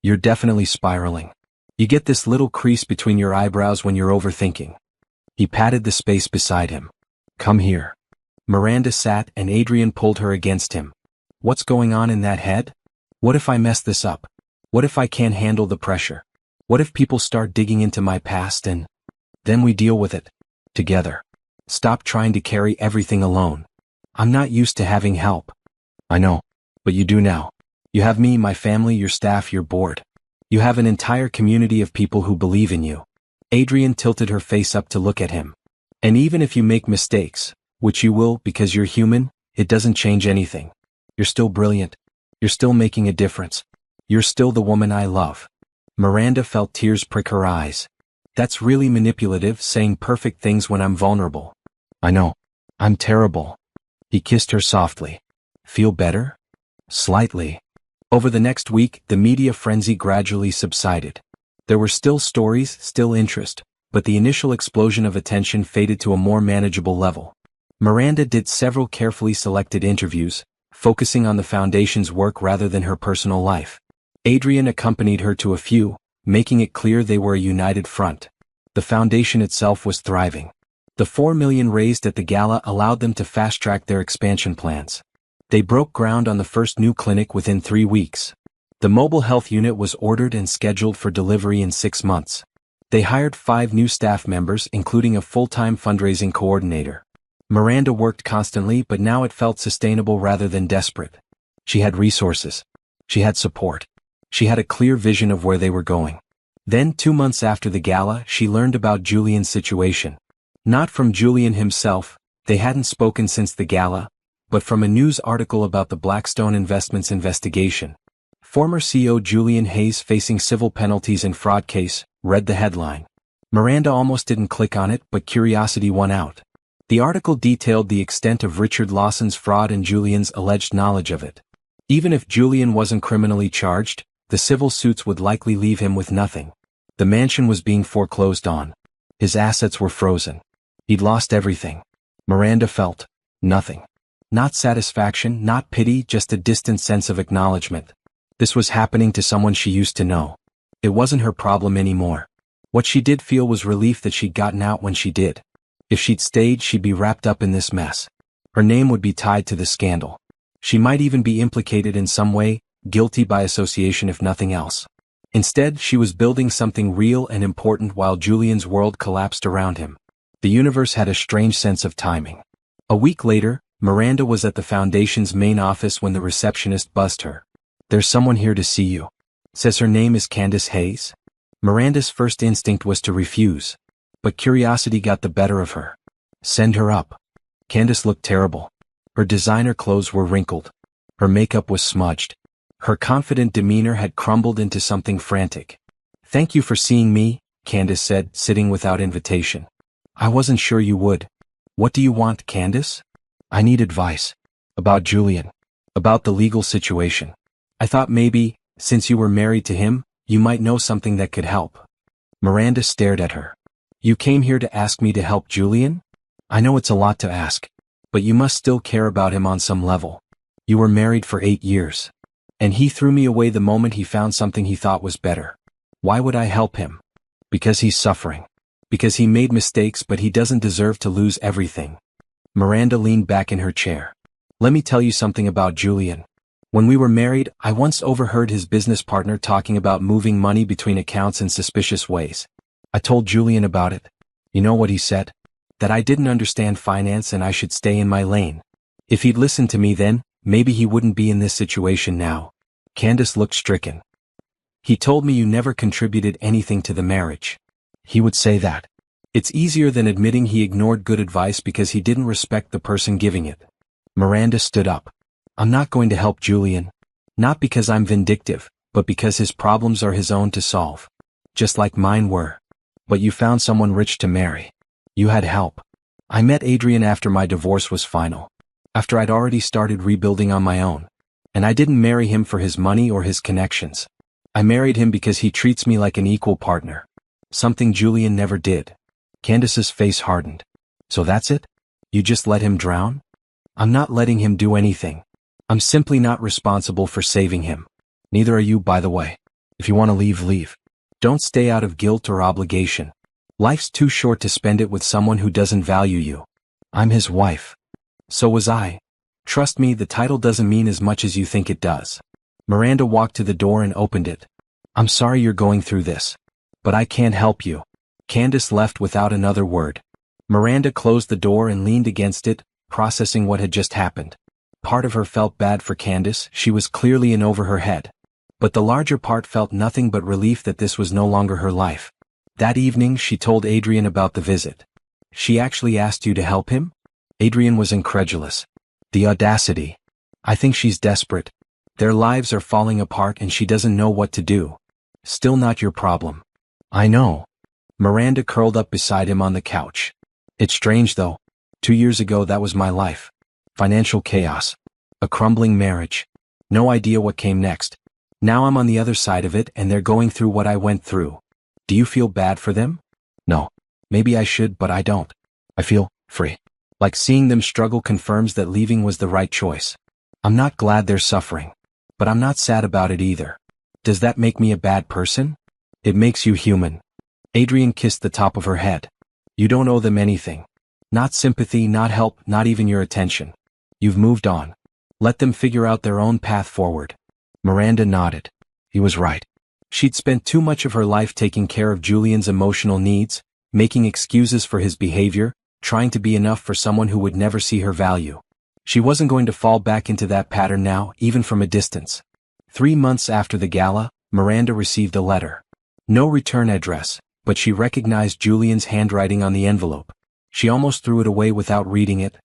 You're definitely spiraling. You get this little crease between your eyebrows when you're overthinking. He patted the space beside him. Come here. Miranda sat and Adrian pulled her against him. What's going on in that head? What if I mess this up? What if I can't handle the pressure? What if people start digging into my past and then we deal with it together? Stop trying to carry everything alone. I'm not used to having help. I know, but you do now. You have me, my family, your staff, your board. You have an entire community of people who believe in you. Adrian tilted her face up to look at him. And even if you make mistakes, which you will because you're human, it doesn't change anything. You're still brilliant. You're still making a difference. You're still the woman I love. Miranda felt tears prick her eyes. That's really manipulative, saying perfect things when I'm vulnerable. I know. I'm terrible. He kissed her softly. Feel better? Slightly. Over the next week, the media frenzy gradually subsided. There were still stories, still interest, but the initial explosion of attention faded to a more manageable level. Miranda did several carefully selected interviews, focusing on the foundation's work rather than her personal life. Adrian accompanied her to a few, making it clear they were a united front. The foundation itself was thriving. The $4 million raised at the gala allowed them to fast-track their expansion plans. They broke ground on the first new clinic within 3 weeks. The mobile health unit was ordered and scheduled for delivery in 6 months. They hired 5 new staff members, including a full-time fundraising coordinator. Miranda worked constantly, but now it felt sustainable rather than desperate. She had resources. She had support. She had a clear vision of where they were going. Then, 2 months after the gala, she learned about Julian's situation. Not from Julian himself, they hadn't spoken since the gala, but from a news article about the Blackstone Investments investigation. Former CEO Julian Hayes facing civil penalties in fraud case, read the headline. Miranda almost didn't click on it, but curiosity won out. The article detailed the extent of Richard Lawson's fraud and Julian's alleged knowledge of it. Even if Julian wasn't criminally charged, the civil suits would likely leave him with nothing. The mansion was being foreclosed on. His assets were frozen. He'd lost everything. Miranda felt nothing. Not satisfaction, not pity, just a distant sense of acknowledgement. This was happening to someone she used to know. It wasn't her problem anymore. What she did feel was relief that she'd gotten out when she did. If she'd stayed, she'd be wrapped up in this mess. Her name would be tied to the scandal. She might even be implicated in some way, guilty by association if nothing else. Instead, she was building something real and important while Julian's world collapsed around him. The universe had a strange sense of timing. A week later, Miranda was at the foundation's main office when the receptionist buzzed her. There's someone here to see you. Says her name is Candace Hayes. Miranda's first instinct was to refuse. But curiosity got the better of her. Send her up. Candace looked terrible. Her designer clothes were wrinkled. Her makeup was smudged. Her confident demeanor had crumbled into something frantic. Thank you for seeing me, Candace said, sitting without invitation. I wasn't sure you would. What do you want, Candace? I need advice. About Julian. About the legal situation. I thought maybe, since you were married to him, you might know something that could help. Miranda stared at her. You came here to ask me to help Julian? I know it's a lot to ask, but you must still care about him on some level. You were married for 8 years. And he threw me away the moment he found something he thought was better. Why would I help him? Because he's suffering. Because he made mistakes, but he doesn't deserve to lose everything. Miranda leaned back in her chair. Let me tell you something about Julian. When we were married, I once overheard his business partner talking about moving money between accounts in suspicious ways. I told Julian about it. You know what he said? That I didn't understand finance and I should stay in my lane. If he'd listened to me then, maybe he wouldn't be in this situation now. Candace looked stricken. He told me you never contributed anything to the marriage. He would say that. It's easier than admitting he ignored good advice because he didn't respect the person giving it. Miranda stood up. I'm not going to help Julian. Not because I'm vindictive, but because his problems are his own to solve. Just like mine were. But you found someone rich to marry. You had help. I met Adrian after my divorce was final. After I'd already started rebuilding on my own. And I didn't marry him for his money or his connections. I married him because he treats me like an equal partner. Something Julian never did. Candace's face hardened. So that's it? You just let him drown? I'm not letting him do anything. I'm simply not responsible for saving him. Neither are you, by the way. If you want to leave, leave. Don't stay out of guilt or obligation. Life's too short to spend it with someone who doesn't value you. I'm his wife. So was I. Trust me, the title doesn't mean as much as you think it does. Miranda walked to the door and opened it. I'm sorry you're going through this. But I can't help you. Candace left without another word. Miranda closed the door and leaned against it, processing what had just happened. Part of her felt bad for Candace, she was clearly in over her head. But the larger part felt nothing but relief that this was no longer her life. That evening she told Adrian about the visit. She actually asked you to help him? Adrian was incredulous. The audacity. I think she's desperate. Their lives are falling apart and she doesn't know what to do. Still not your problem. I know. Miranda curled up beside him on the couch. It's strange though. 2 years ago that was my life. Financial chaos. A crumbling marriage. No idea what came next. Now I'm on the other side of it and they're going through what I went through. Do you feel bad for them? No. Maybe I should, but I don't. I feel free. Like seeing them struggle confirms that leaving was the right choice. I'm not glad they're suffering. But I'm not sad about it either. Does that make me a bad person? It makes you human. Adrian kissed the top of her head. You don't owe them anything. Not sympathy, not help, not even your attention. You've moved on. Let them figure out their own path forward. Miranda nodded. He was right. She'd spent too much of her life taking care of Julian's emotional needs, making excuses for his behavior, trying to be enough for someone who would never see her value. She wasn't going to fall back into that pattern now, even from a distance. 3 months after the gala, Miranda received a letter. No return address, but she recognized Julian's handwriting on the envelope. She almost threw it away without reading it,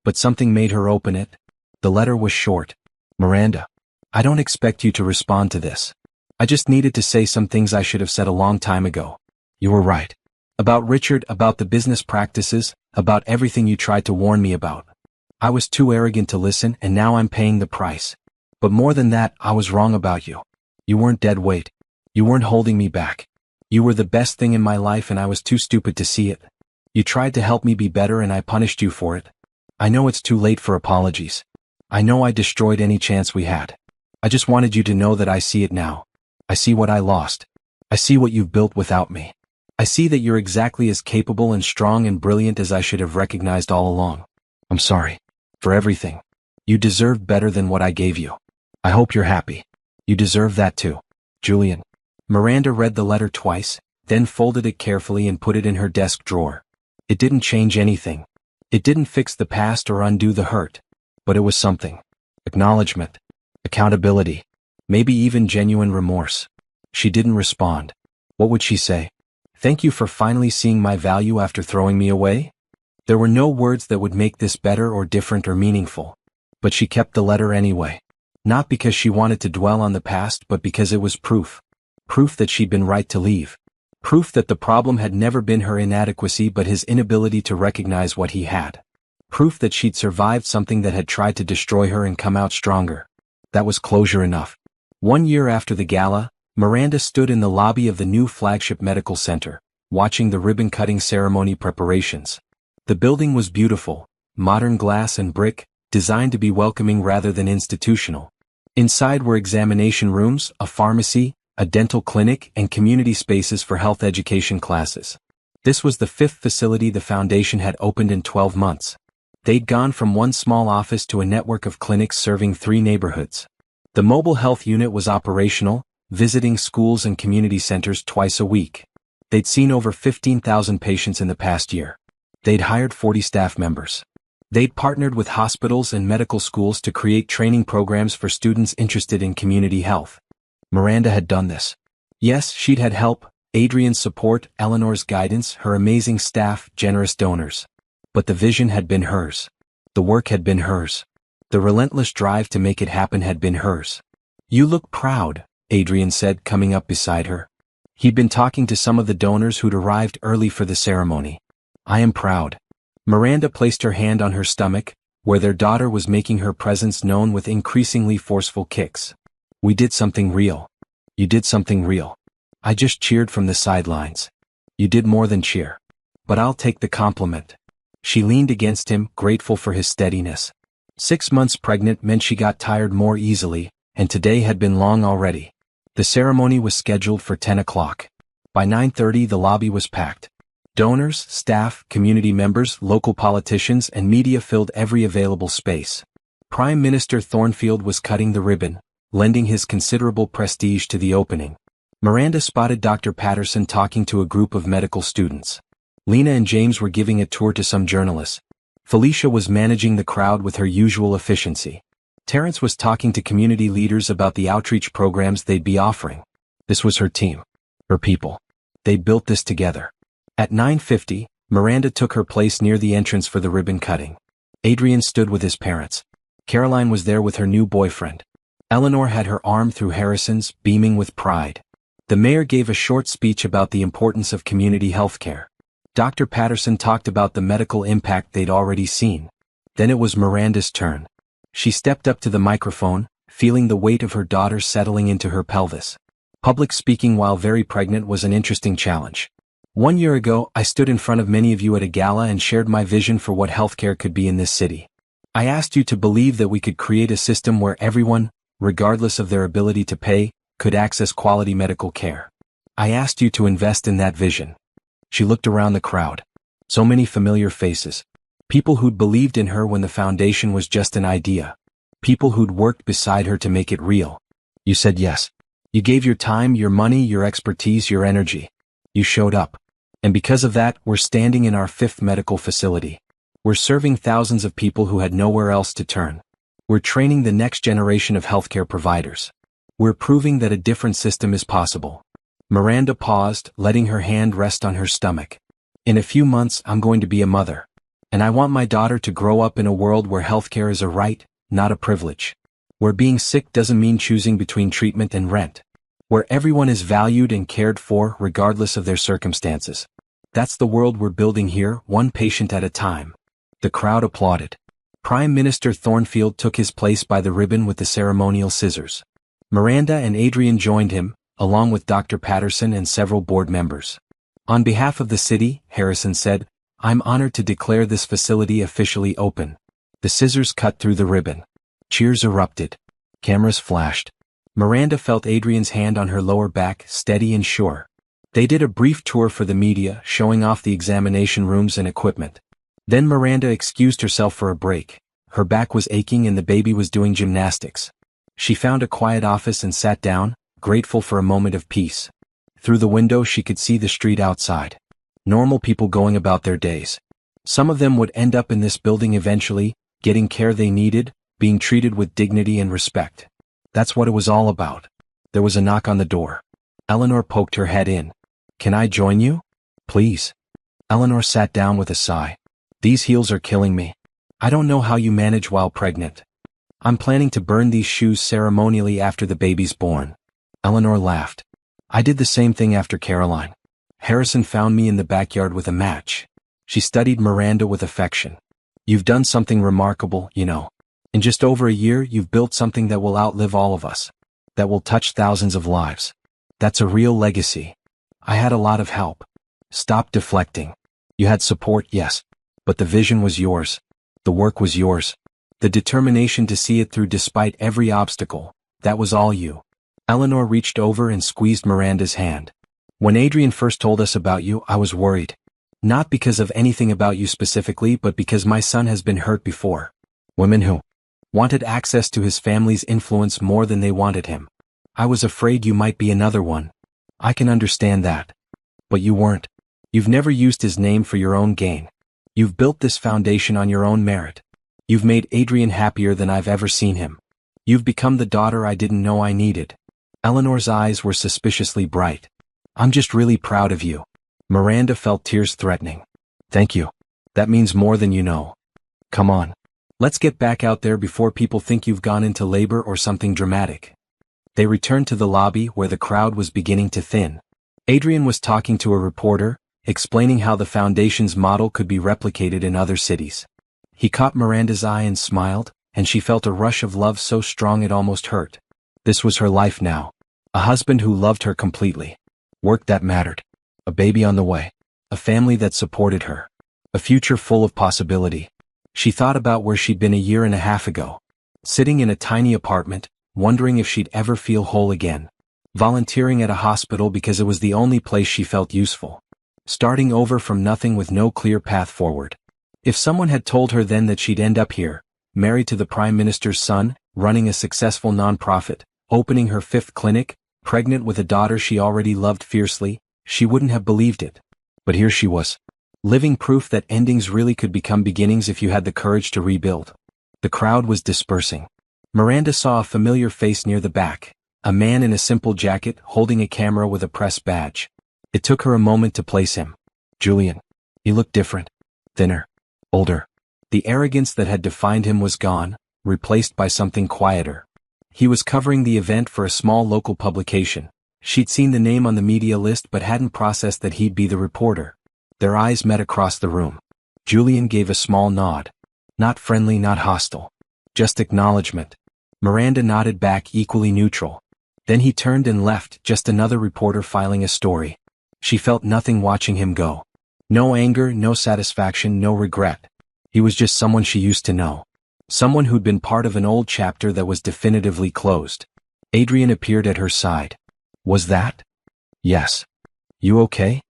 but something made her open it. The letter was short. Miranda, I don't expect you to respond to this. I just needed to say some things I should have said a long time ago. You were right. About Richard, about the business practices, about everything you tried to warn me about. I was too arrogant to listen and now I'm paying the price. But more than that, I was wrong about you. You weren't dead weight. You weren't holding me back. You were the best thing in my life and I was too stupid to see it. You tried to help me be better and I punished you for it. I know it's too late for apologies. I know I destroyed any chance we had. I just wanted you to know that I see it now. I see what I lost. I see what you've built without me. I see that you're exactly as capable and strong and brilliant as I should have recognized all along. I'm sorry. For everything. You deserved better than what I gave you. I hope you're happy. You deserve that too. Julian. Miranda read the letter twice, then folded it carefully and put it in her desk drawer. It didn't change anything. It didn't fix the past or undo the hurt. But it was something. Acknowledgement. Accountability. Maybe even genuine remorse. She didn't respond. What would she say? Thank you for finally seeing my value after throwing me away? There were no words that would make this better or different or meaningful. But she kept the letter anyway. Not because she wanted to dwell on the past but because it was proof. Proof that she'd been right to leave. Proof that the problem had never been her inadequacy but his inability to recognize what he had. Proof that she'd survived something that had tried to destroy her and come out stronger. That was closure enough. 1 year after the gala, Miranda stood in the lobby of the new flagship medical center, watching the ribbon-cutting ceremony preparations. The building was beautiful, modern glass and brick, designed to be welcoming rather than institutional. Inside were examination rooms, a pharmacy, a dental clinic, and community spaces for health education classes. This was the 5th facility the foundation had opened in 12 months. They'd gone from one small office to a network of clinics serving 3 neighborhoods. The mobile health unit was operational, visiting schools and community centers twice a week. They'd seen over 15,000 patients in the past year. They'd hired 40 staff members. They'd partnered with hospitals and medical schools to create training programs for students interested in community health. Miranda had done this. Yes, she'd had help, Adrian's support, Eleanor's guidance, her amazing staff, generous donors. But the vision had been hers. The work had been hers. The relentless drive to make it happen had been hers. "You look proud," Adrian said, coming up beside her. He'd been talking to some of the donors who'd arrived early for the ceremony. "I am proud." Miranda placed her hand on her stomach, where their daughter was making her presence known with increasingly forceful kicks. "We did something real. You did something real. I just cheered from the sidelines. You did more than cheer. But I'll take the compliment." She leaned against him, grateful for his steadiness. 6 months pregnant meant she got tired more easily, and today had been long already. The ceremony was scheduled for 10 o'clock. By 9:30 the lobby was packed. Donors, staff, community members, local politicians and media filled every available space. Prime Minister Thornfield was cutting the ribbon, lending his considerable prestige to the opening. Miranda spotted Dr. Patterson talking to a group of medical students. Lena and James were giving a tour to some journalists. Felicia was managing the crowd with her usual efficiency. Terrence was talking to community leaders about the outreach programs they'd be offering. This was her team. Her people. They built this together. At 9:50, Miranda took her place near the entrance for the ribbon cutting. Adrian stood with his parents. Caroline was there with her new boyfriend. Eleanor had her arm through Harrison's, beaming with pride. The mayor gave a short speech about the importance of community health care. Dr. Patterson talked about the medical impact they'd already seen. Then it was Miranda's turn. She stepped up to the microphone, feeling the weight of her daughter settling into her pelvis. Public speaking while very pregnant was an interesting challenge. "1 year ago, I stood in front of many of you at a gala and shared my vision for what healthcare could be in this city. I asked you to believe that we could create a system where everyone, regardless of their ability to pay, could access quality medical care. I asked you to invest in that vision." She looked around the crowd. So many familiar faces. People who'd believed in her when the foundation was just an idea. People who'd worked beside her to make it real. "You said yes. You gave your time, your money, your expertise, your energy. You showed up. And because of that, we're standing in our 5th medical facility. We're serving thousands of people who had nowhere else to turn. We're training the next generation of healthcare providers. We're proving that a different system is possible." Miranda paused, letting her hand rest on her stomach. "In a few months, I'm going to be a mother. And I want my daughter to grow up in a world where healthcare is a right, not a privilege. Where being sick doesn't mean choosing between treatment and rent. Where everyone is valued and cared for regardless of their circumstances. That's the world we're building here, one patient at a time." The crowd applauded. Prime Minister Thornfield took his place by the ribbon with the ceremonial scissors. Miranda and Adrian joined him, along with Dr. Patterson and several board members. "On behalf of the city," Harrison said, "I'm honored to declare this facility officially open." The scissors cut through the ribbon. Cheers erupted. Cameras flashed. Miranda felt Adrian's hand on her lower back, steady and sure. They did a brief tour for the media, showing off the examination rooms and equipment. Then Miranda excused herself for a break. Her back was aching and the baby was doing gymnastics. She found a quiet office and sat down, grateful for a moment of peace. Through the window she could see the street outside. Normal people going about their days. Some of them would end up in this building eventually, getting care they needed, being treated with dignity and respect. That's what it was all about. There was a knock on the door. Eleanor poked her head in. "Can I join you? Please." Eleanor sat down with a sigh. "These heels are killing me. I don't know how you manage while pregnant. I'm planning to burn these shoes ceremonially after the baby's born." Eleanor laughed. "I did the same thing after Caroline. Harrison found me in the backyard with a match." She studied Miranda with affection. "You've done something remarkable, you know. In just over a year, you've built something that will outlive all of us. That will touch thousands of lives. That's a real legacy. I had a lot of help." Stop deflecting. "You had support, yes. But the vision was yours. The work was yours. The determination to see it through despite every obstacle, that was all you." Eleanor reached over and squeezed Miranda's hand. "When Adrian first told us about you, I was worried. Not because of anything about you specifically, but because my son has been hurt before. Women who wanted access to his family's influence more than they wanted him. I was afraid you might be another one. I can understand that. But you weren't. You've never used his name for your own gain. You've built this foundation on your own merit. You've made Adrian happier than I've ever seen him. You've become the daughter I didn't know I needed. Eleanor's eyes were suspiciously bright. I'm just really proud of you. Miranda felt tears threatening. Thank you. That means more than you know. Come on. Let's get back out there before people think you've gone into labor or something dramatic. They returned to the lobby where the crowd was beginning to thin. Adrian was talking to a reporter, explaining how the foundation's model could be replicated in other cities. He caught Miranda's eye and smiled, and she felt a rush of love so strong it almost hurt. This was her life now. A husband who loved her completely. Work that mattered. A baby on the way. A family that supported her. A future full of possibility. She thought about where she'd been a year and a half ago. Sitting in a tiny apartment, wondering if she'd ever feel whole again. Volunteering at a hospital because it was the only place she felt useful. Starting over from nothing with no clear path forward. If someone had told her then that she'd end up here, married to the Prime Minister's son, running a successful nonprofit, opening her 5th clinic, pregnant with a daughter she already loved fiercely, she wouldn't have believed it. But here she was. Living proof that endings really could become beginnings if you had the courage to rebuild. The crowd was dispersing. Miranda saw a familiar face near the back, a man in a simple jacket holding a camera with a press badge. It took her a moment to place him. Julian. He looked different. Thinner. Older. The arrogance that had defined him was gone, replaced by something quieter. He was covering the event for a small local publication. She'd seen the name on the media list but hadn't processed that he'd be the reporter. Their eyes met across the room. Julian gave a small nod. Not friendly, not hostile. Just acknowledgement. Miranda nodded back, equally neutral. Then he turned and left, just another reporter filing a story. She felt nothing watching him go. No anger, no satisfaction, no regret. He was just someone she used to know. Someone who'd been part of an old chapter that was definitively closed. Adrian appeared at her side. Was that? Yes. You okay?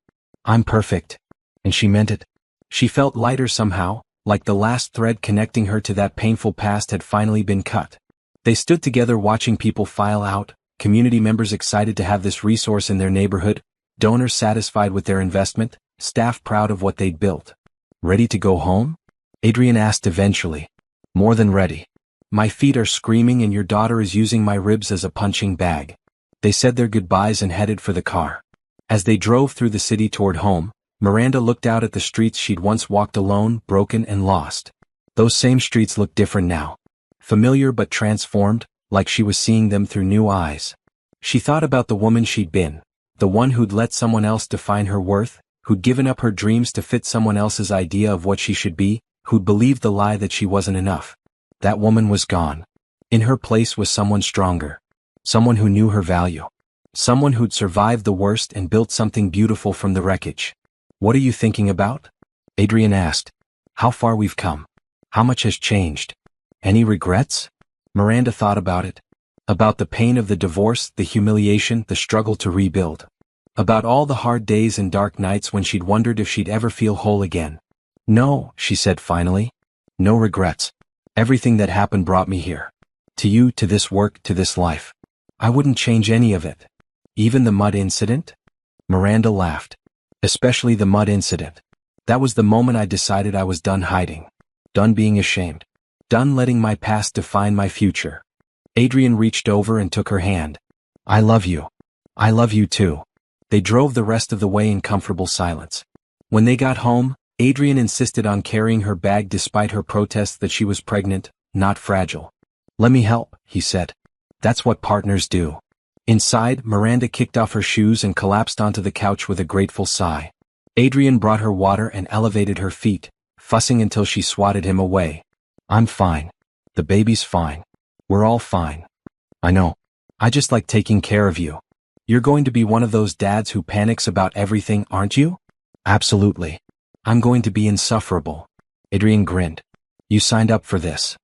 I'm perfect. And she meant it. She felt lighter somehow, like the last thread connecting her to that painful past had finally been cut. They stood together watching people file out, community members excited to have this resource in their neighborhood, donors satisfied with their investment, staff proud of what they'd built. Ready to go home? Adrian asked eventually. More than ready. My feet are screaming and your daughter is using my ribs as a punching bag. They said their goodbyes and headed for the car. As they drove through the city toward home, Miranda looked out at the streets she'd once walked alone, broken and lost. Those same streets looked different now. Familiar but transformed, like she was seeing them through new eyes. She thought about the woman she'd been, the one who'd let someone else define her worth, who'd given up her dreams to fit someone else's idea of what she should be, who'd believed the lie that she wasn't enough. That woman was gone. In her place was someone stronger. Someone who knew her value. Someone who'd survived the worst and built something beautiful from the wreckage. What are you thinking about? Adrian asked. How far we've come. How much has changed. Any regrets? Miranda thought about it. About the pain of the divorce, the humiliation, the struggle to rebuild. About all the hard days and dark nights when she'd wondered if she'd ever feel whole again. No, she said finally. No regrets. Everything that happened brought me here. To you, to this work, to this life. I wouldn't change any of it. Even the mud incident? Miranda laughed. Especially the mud incident. That was the moment I decided I was done hiding. Done being ashamed. Done letting my past define my future. Adrian reached over and took her hand. I love you. I love you too. They drove the rest of the way in comfortable silence. When they got home, Adrian insisted on carrying her bag despite her protests that she was pregnant, not fragile. Let me help, he said. That's what partners do. Inside, Miranda kicked off her shoes and collapsed onto the couch with a grateful sigh. Adrian brought her water and elevated her feet, fussing until she swatted him away. I'm fine. The baby's fine. We're all fine. I know. I just like taking care of you. You're going to be one of those dads who panics about everything, aren't you? Absolutely. I'm going to be insufferable. Adrian grinned. You signed up for this.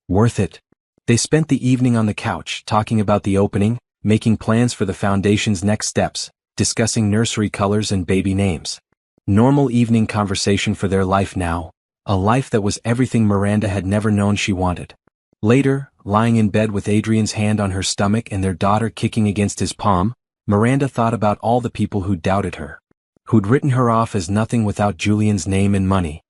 Worth it. They spent the evening on the couch, talking about the opening, making plans for the foundation's next steps, discussing nursery colors and baby names. Normal evening conversation for their life now, a life that was everything Miranda had never known she wanted. Later, lying in bed with Adrian's hand on her stomach and their daughter kicking against his palm, Miranda thought about all the people who doubted her. Who'd written her off as nothing without Julian's name and money.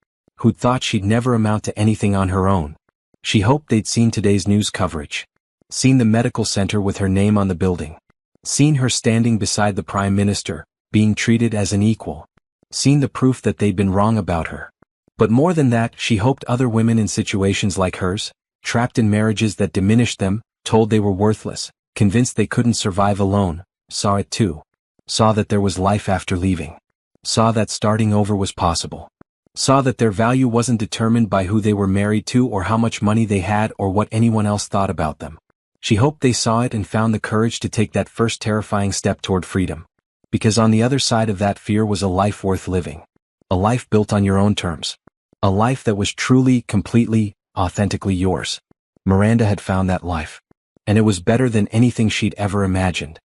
who'd thought she'd never amount to anything on her own. She hoped they'd seen today's news coverage. Seen the medical center with her name on the building. Seen her standing beside the Prime Minister, being treated as an equal. Seen the proof that they'd been wrong about her. But more than that, she hoped other women in situations like hers, trapped in marriages that diminished them, told they were worthless, convinced they couldn't survive alone, saw it too. Saw that there was life after leaving. Saw that starting over was possible. Saw that their value wasn't determined by who they were married to or how much money they had or what anyone else thought about them. She hoped they saw it and found the courage to take that first terrifying step toward freedom. Because on the other side of that fear was a life worth living. A life built on your own terms. A life that was truly, completely, authentically yours. Miranda had found that life. And it was better than anything she'd ever imagined.